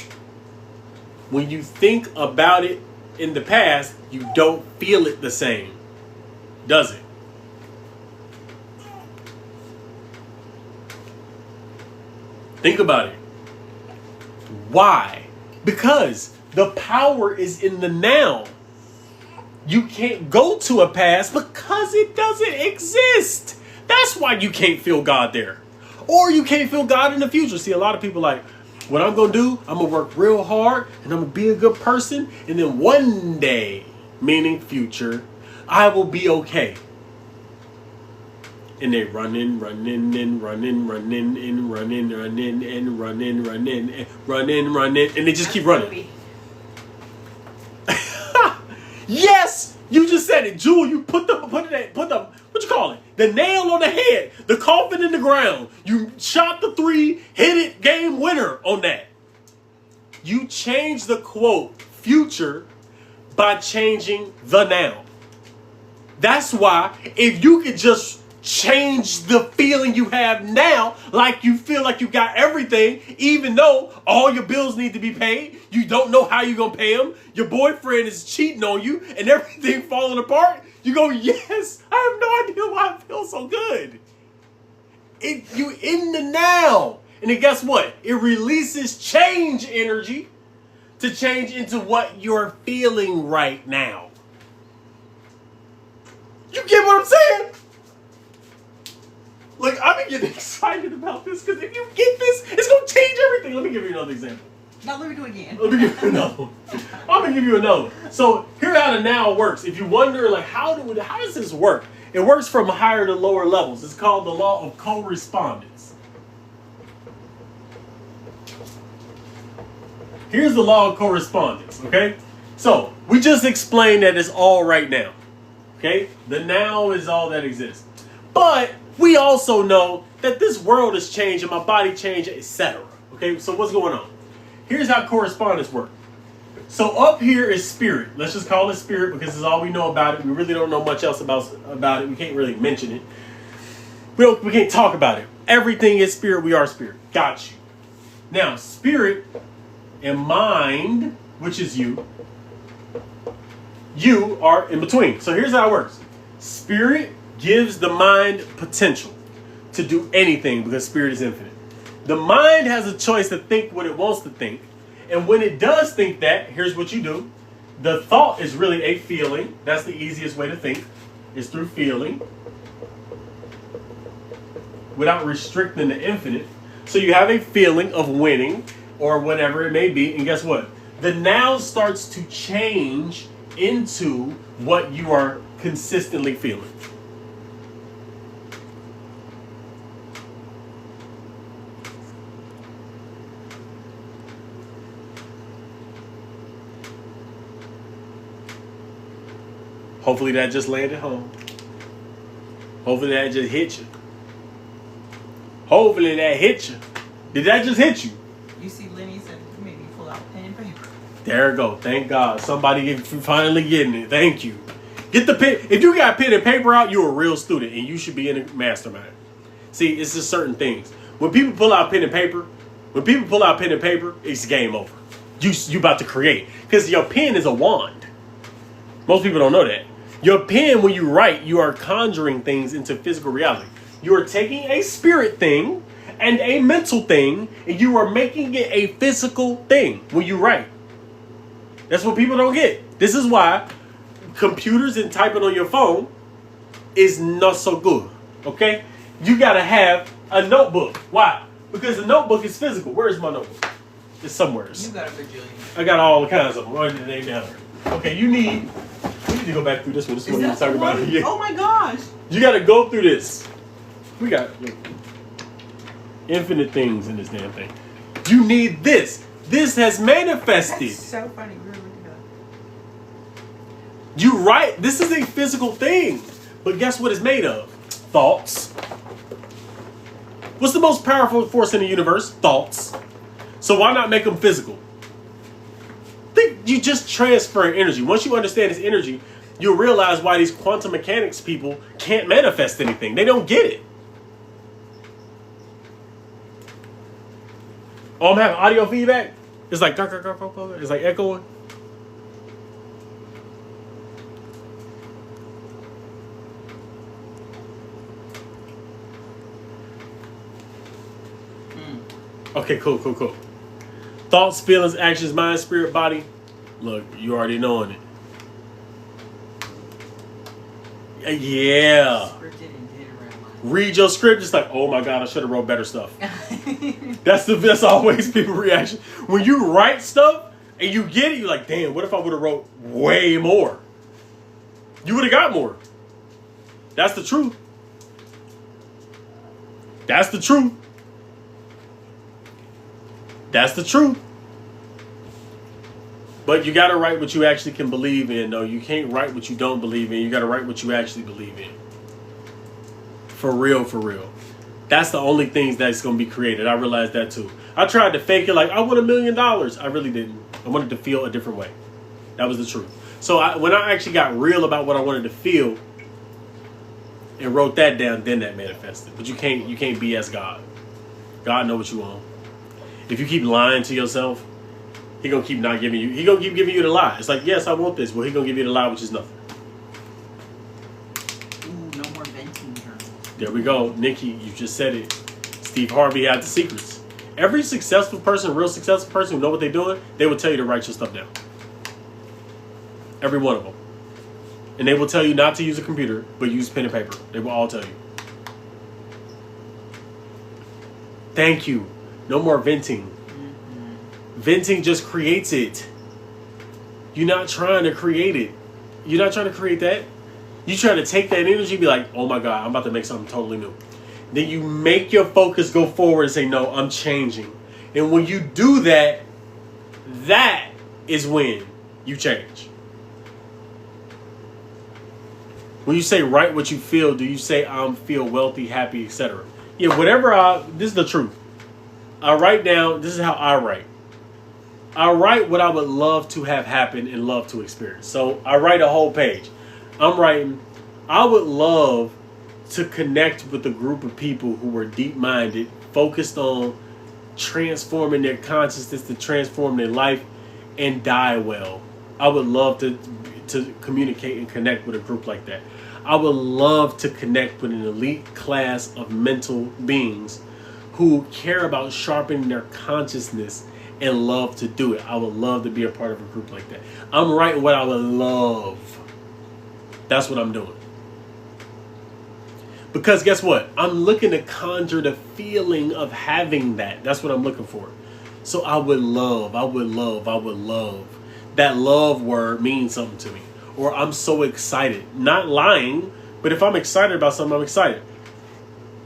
when you think about it in the past, you don't feel it the same, does it? Think about it. Why? Because the power is in the now. You can't go to a past because it doesn't exist. That's why you can't feel God there. Or you can't feel God in the future. See, a lot of people like, what I'm going to do, I'm going to work real hard and I'm going to be a good person. And then one day, meaning future, I will be okay. And they running. And they just keep running. Yes, you just said it, Jewel. You put the what you call it? The nail on the head, the coffin in the ground. You shot the 3, hit it, game winner on that. You change the quote future by changing the now. That's why if you could just change the feeling you have now, like you feel like you got everything, even though all your bills need to be paid, you don't know how you're going to pay them, your boyfriend is cheating on you, and everything falling apart, you go, yes, I have no idea why I feel so good. You in the now. And then guess what? It releases change energy to change into what you're feeling right now. You get what I'm saying? Like, I've been getting excited about this because if you get this, it's going to change everything. Let me give you another example. No, let me do it again. Let me give you another one. I'm going to give you another one. So, here's how the now works. If you wonder, like, how does this work? It works from higher to lower levels. It's called the law of correspondence. Here's the law of correspondence, okay? So, we just explained that it's all right now. Okay? The now is all that exists. But we also know that this world is changing, my body changing, etc. Okay? So what's going on? Here's how correspondence works. So up here is spirit. Let's just call it spirit because it's all we know about it. We really don't know much else about it. We can't really mention it. We can't talk about it. Everything is spirit. We are spirit. Got you. Now, spirit and mind, which is you are in between. So here's how it works. Spirit gives the mind potential to do anything because spirit is infinite. The mind has a choice to think what it wants to think. And when it does think that, here's what you do. The thought is really a feeling. That's the easiest way to think, is through feeling without restricting the infinite. So you have a feeling of winning or whatever it may be. And guess what? The now starts to change into what you are consistently feeling. Hopefully that just landed home. Hopefully that just hit you. Hopefully that hit you. Did that just hit you? You see, Lenny said maybe pull out pen and paper. There we go. Thank God. Somebody finally getting it. Thank you. Get the pen. If you got pen and paper out, you're a real student and you should be in a mastermind. See, it's just certain things. When people pull out pen and paper, it's game over. You about to create. Because your pen is a wand. Most people don't know that. Your pen, when you write, you are conjuring things into physical reality. You are taking a spirit thing and a mental thing, and you are making it a physical thing when you write. That's what people don't get. This is why computers and typing on your phone is not so good. Okay? You gotta have a notebook. Why? Because the notebook is physical. Where is my notebook? It's somewhere. You got a bajillion. I got all kinds of them. Right in the name down there. Okay, we need to go back through this one. This is what we're talking about. Yeah. Oh my gosh. You gotta go through this. We got infinite things in this damn thing. You need this. This has manifested. That's so funny. We were looking at You write. This is a physical thing. But guess what it's made of? Thoughts. What's the most powerful force in the universe? Thoughts. So why not make them physical? You just transfer energy. Once you understand this energy, you'll realize why these quantum mechanics people can't manifest anything. They don't get it. Oh, I'm having audio feedback? It's like it's like echoing. Okay, cool. Thoughts, feelings, actions, mind, spirit, body. Look, you already knowing it. Yeah. Read your script, it's like, oh my God, I should have wrote better stuff. That's always people's reaction. When you write stuff and you get it, you're like, damn, what if I would have wrote way more? You would have got more. That's the truth. That's the truth. That's the truth. But you got to write what you actually can believe in, though. You can't write what you don't believe in. You got to write what you actually believe in. For real, for real. That's the only things that's going to be created. I realized that too. I tried to fake it like, I want $1 million. I really didn't. I wanted to feel a different way. That was the truth. So when I actually got real about what I wanted to feel and wrote that down, then that manifested. But you can't BS God. God knows what you want. If you keep lying to yourself, he gonna keep not giving you. He gonna keep giving you the lie. It's like, yes, I want this. Well, he gonna give you the lie, which is nothing. Ooh, no more venting journals. There we go, Nikki. You just said it. Steve Harvey had the secrets. Every successful person, real successful person who know what they're doing, they will tell you to write your stuff down. Every one of them. And they will tell you not to use a computer, but use pen and paper. They will all tell you. Thank you. No more venting. Venting just creates it. You're not trying to create it. You're not trying to create that. You're trying to take that energy and be like, oh my God, I'm about to make something totally new. Then you make your focus go forward and say, no, I'm changing. And when you do that, that is when you change. When you say write what you feel, do you say I feel wealthy, happy, etc.? Yeah, whatever this is the truth. I write down, this is how I write. I write what I would love to have happen and love to experience. So I write a whole page. I'm writing, I would love to connect with a group of people who were deep-minded, focused on transforming their consciousness, to transform their life, and die well. I would love to communicate and connect with a group like that. I would love to connect with an elite class of mental beings who care about sharpening their consciousness and love to do it. I would love to be a part of a group like that. I'm writing what I would love. That's what I'm doing. Because guess what? I'm looking to conjure the feeling of having that. That's what I'm looking for. So I would love. That love word means something to me. Or I'm so excited. Not lying, but if I'm excited about something, I'm excited.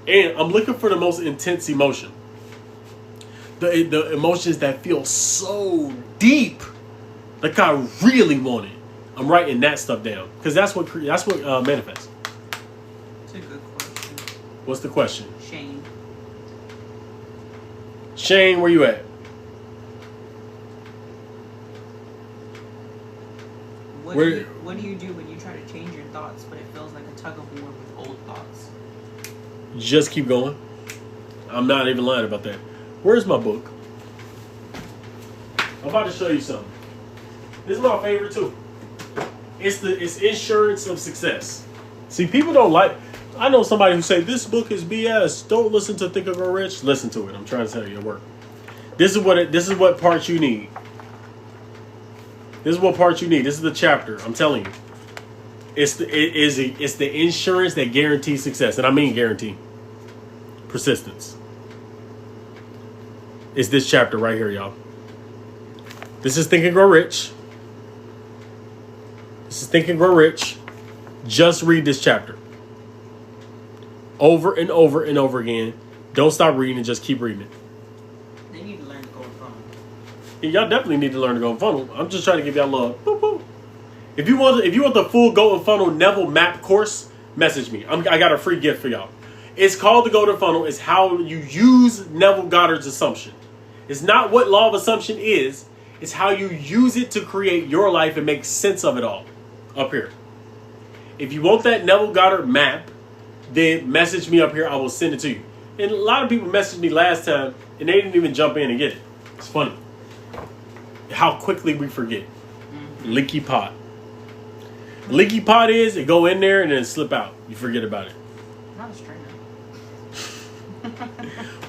And I'm looking for the most intense emotion. The emotions that feel so deep. Like I really want it. I'm writing that stuff down. Because that's what manifests. That's a good question. What's the question? Shane. Shane, where you at? What do you do when you try to change your thoughts, but it feels like a tug of war with old thoughts? Just keep going. I'm not even lying about that. Where's my book? I'm about to show you something. This is my favorite too. It's Insurance of Success. See, people don't like. I know somebody who say this book is BS. Don't listen to Think and Grow Rich. Listen to it. I'm trying to tell you, it work. This is what parts you need. This is what part you need. This is the chapter. I'm telling you. It's the insurance that guarantees success. And I mean guarantee. Persistence. It's this chapter right here, y'all. This is Think and Grow Rich. This is Think and Grow Rich. Just read this chapter. Over and over and over again. Don't stop reading and just keep reading it. They need to learn to go in funnel. Yeah, y'all definitely need to learn to go in funnel. I'm just trying to give y'all love. Boop, boop. If you want the full Go in Funnel Neville map course, message me. I got a free gift for y'all. It's called the Go to Funnel. It's how you use Neville Goddard's assumption. It's not what law of assumption is. It's how you use it to create your life and make sense of it all. Up here. If you want that Neville Goddard map, then message me up here. I will send it to you. And a lot of people messaged me last time and they didn't even jump in and get it. It's funny how quickly we forget. Leaky pot. Leaky pot is it go in there and then slip out. You forget about it. Not a strainer.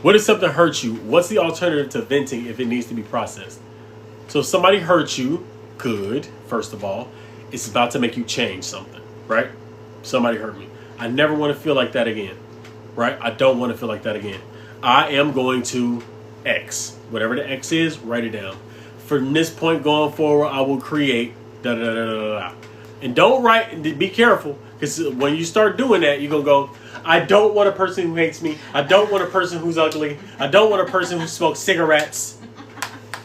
What if something hurts you? What's the alternative to venting if it needs to be processed? So if somebody hurts you, good, first of all, it's about to make you change something, right? Somebody hurt me. I never want to feel like that again, right? I don't want to feel like that again. I am going to X. Whatever the X is, write it down. From this point going forward, I will create da-da-da-da-da-da. And don't write, be careful, because when you start doing that, you're going to go, I don't want a person who hates me. I don't want a person who's ugly. I don't want a person who smokes cigarettes.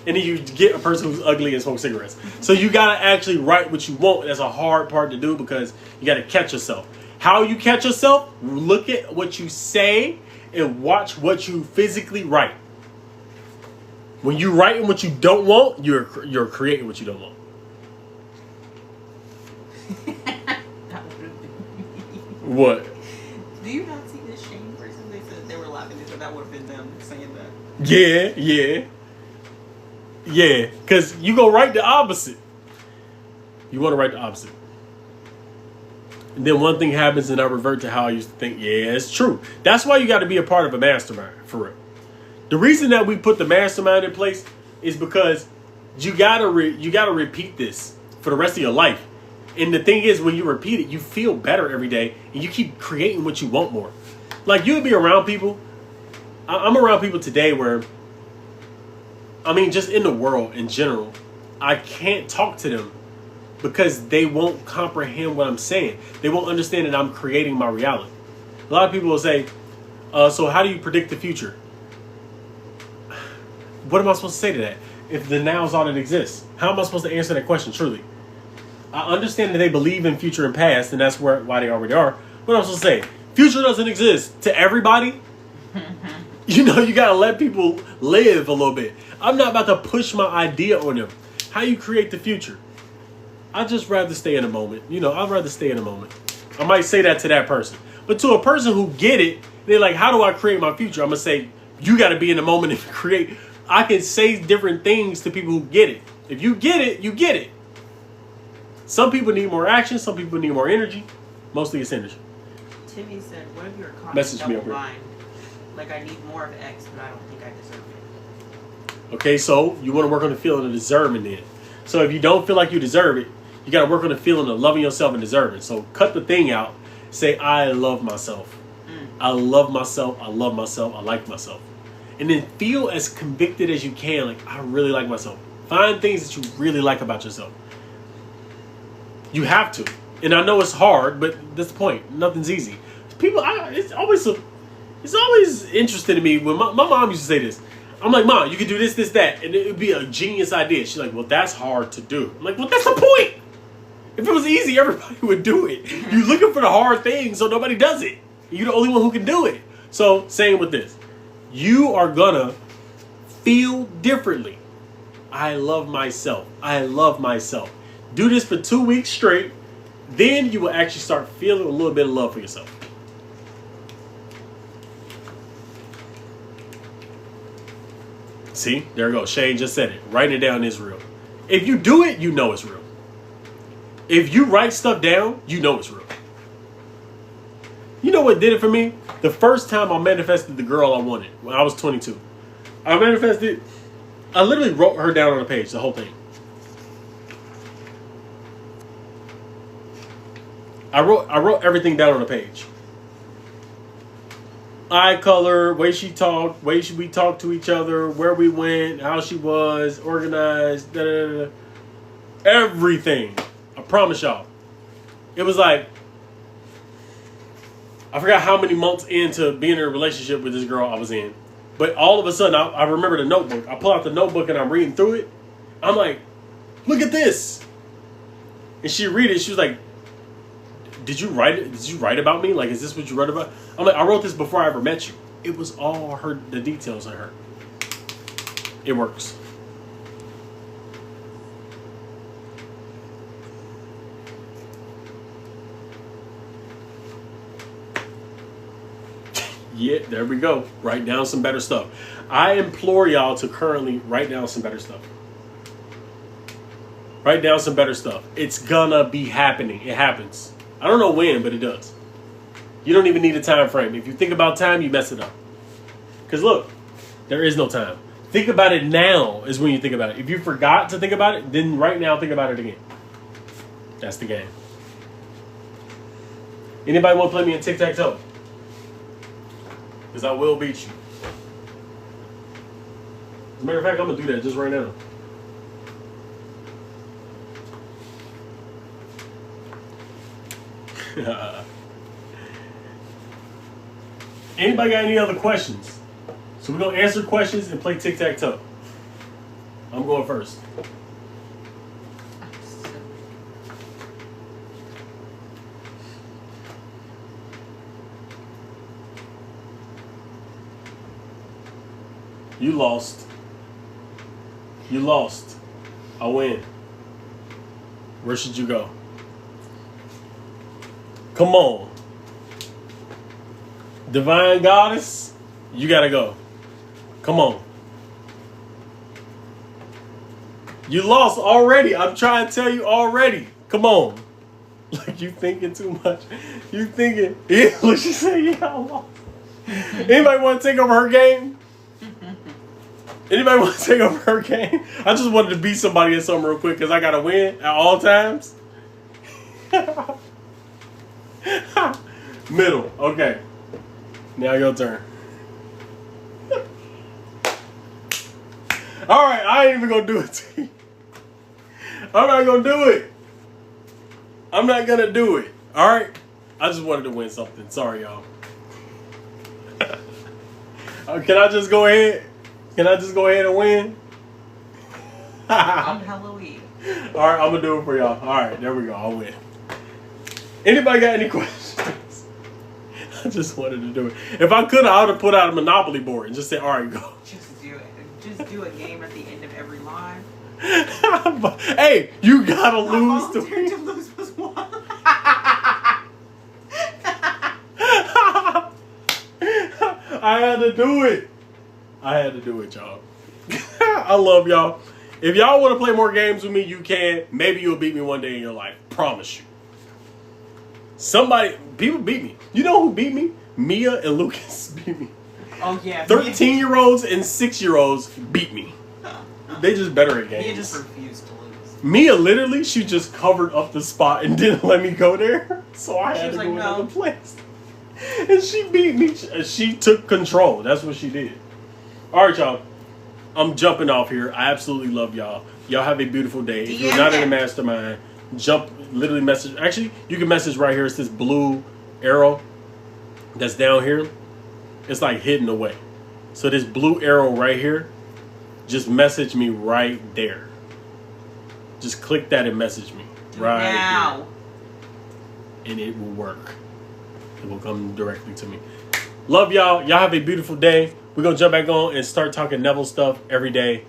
And then you get a person who's ugly and smokes cigarettes. So you got to actually write what you want. That's a hard part to do because you got to catch yourself. How you catch yourself? Look at what you say and watch what you physically write. When you write what you don't want, you're creating what you don't want. That would have been me. What? Do you not see this Shane person? They said they were laughing. They said that would have been them saying that. Yeah. Because you go write the opposite. You want to write the opposite. And then one thing happens and I revert to how I used to think. Yeah, it's true. That's why you got to be a part of a mastermind, for real. The reason that we put the mastermind in place is because you gotta repeat this for the rest of your life. And the thing is, when you repeat it, you feel better every day, and you keep creating what you want more. Like, you'll be around people. I'm around people today where, I mean, just in the world in general, I can't talk to them because they won't comprehend what I'm saying. They won't understand that I'm creating my reality. A lot of people will say, so how do you predict the future? What am I supposed to say to that? If the now is all that exists, how am I supposed to answer that question truly? I understand that they believe in future and past, and that's why they already are. What am I supposed to say? Future doesn't exist to everybody. You know, you gotta let people live a little bit. I'm not about to push my idea on them. How you create the future? I'd just rather stay in a moment. You know, I'd rather stay in a moment. I might say that to that person. But to a person who get it, they're like, how do I create my future? I'm gonna say, you gotta be in the moment and create. I can say different things to people who get it. If you get it, you get it. Some people need more action. Some people need more energy. Mostly it's energy. Timmy said, what if you're caught Message in me double up here. bind? Like, I need more of X, but I don't think I deserve it. Okay, so you want to work on the feeling of deserving then. So if you don't feel like you deserve it, you got to work on the feeling of loving yourself and deserving. So cut the thing out. Say, I love myself. I love myself. I love myself. I like myself. And then feel as convicted as you can. Like, I really like myself. Find things that you really like about yourself. You have to. And I know it's hard, but that's the point. Nothing's easy. People, it's always interesting to me when my mom used to say this. I'm like, Mom, you can do this, this, that. And it would be a genius idea. She's like, well, that's hard to do. I'm like, well, that's the point. If it was easy, everybody would do it. You're looking for the hard thing, so nobody does it. You're the only one who can do it. So, same with this. You are gonna feel differently. I love myself. I love myself. Do this for 2 weeks straight. Then you will actually start feeling a little bit of love for yourself. See, there we go. Shane just said it. Writing it down is real. If you do it, you know it's real. If you write stuff down, you know it's real. You know what did it for me? The first time I manifested the girl I wanted when I was 22. I literally wrote her down on a page, the whole thing. I wrote everything down on a page. Eye color, way she talked, way we talked to each other, where we went, how she was, organized, da da da. Everything. I promise y'all. It was like, I forgot how many months into being in a relationship with this girl I was in. But all of a sudden, I remember the notebook. I pull out the notebook and I'm reading through it. I'm like, look at this. And she read it. She was like, did you write it? Did you write about me? Like, is this what you wrote about? I'm like, I wrote this before I ever met you. It was all the details on her. It works. Yeah, there we go. Write down some better stuff. I implore y'all to currently write down some better stuff. Write down some better stuff. It's gonna be happening. It happens. I don't know when, but it does. You don't even need a time frame. If you think about time, you mess it up. Because look, there is no time. Think about it now is when you think about it. If you forgot to think about it, then right now think about it again. That's the game. Anybody want to play me in tic-tac-toe? Because I will beat you. As a matter of fact, I'm going to do that just right now. Anybody got any other questions? So we're going to answer questions and play tic-tac-toe. I'm going first. You lost. You lost. I win. Where should you go? Come on. Divine Goddess, you gotta go. Come on. You lost already. I'm trying to tell you already. Come on. Like, you thinking too much. You thinking. Yeah, what she say? Yeah, I lost. Anybody want to take over her game? Anybody want to take over her game? I just wanted to beat somebody at something real quick because I got to win at all times. Middle. Okay. Now your turn. All right. I ain't even going to do it to you. I'm not going to do it. I'm not going to do it. All right. I just wanted to win something. Sorry, y'all. Can I just go ahead? Can I just go ahead and win? I'm Halloween. All right, I'm gonna do it for y'all. All right, there we go. I'll win. Anybody got any questions? I just wanted to do it. If I could, I would have put out a Monopoly board and just said, "All right, go." Just do it. Just do a game at the end of every line. Hey, you gotta lose to volunteer win. to lose was one. I had to do it. I had to do it, y'all. I love y'all. If y'all want to play more games with me, you can. Maybe you'll beat me one day in your life. Promise you. People beat me. You know who beat me? Mia and Lucas beat me. Oh yeah. 13-year-olds and 6-year-olds beat me. They just better at games. Mia just refused to lose. Mia literally, she just covered up the spot and didn't let me go there. So I She had was to like, go "No." another place. And she beat me. She took control. That's what she did. All right, y'all. I'm jumping off here. I absolutely love y'all. Y'all have a beautiful day. If you're not in the mastermind, literally message. Actually, you can message right here. It's this blue arrow that's down here. It's like hidden away. So this blue arrow right here, just message me right there. Just click that and message me right now. here. And it will work. It will come directly to me. Love y'all. Y'all have a beautiful day. We're going to jump back on and start talking Neville stuff every day.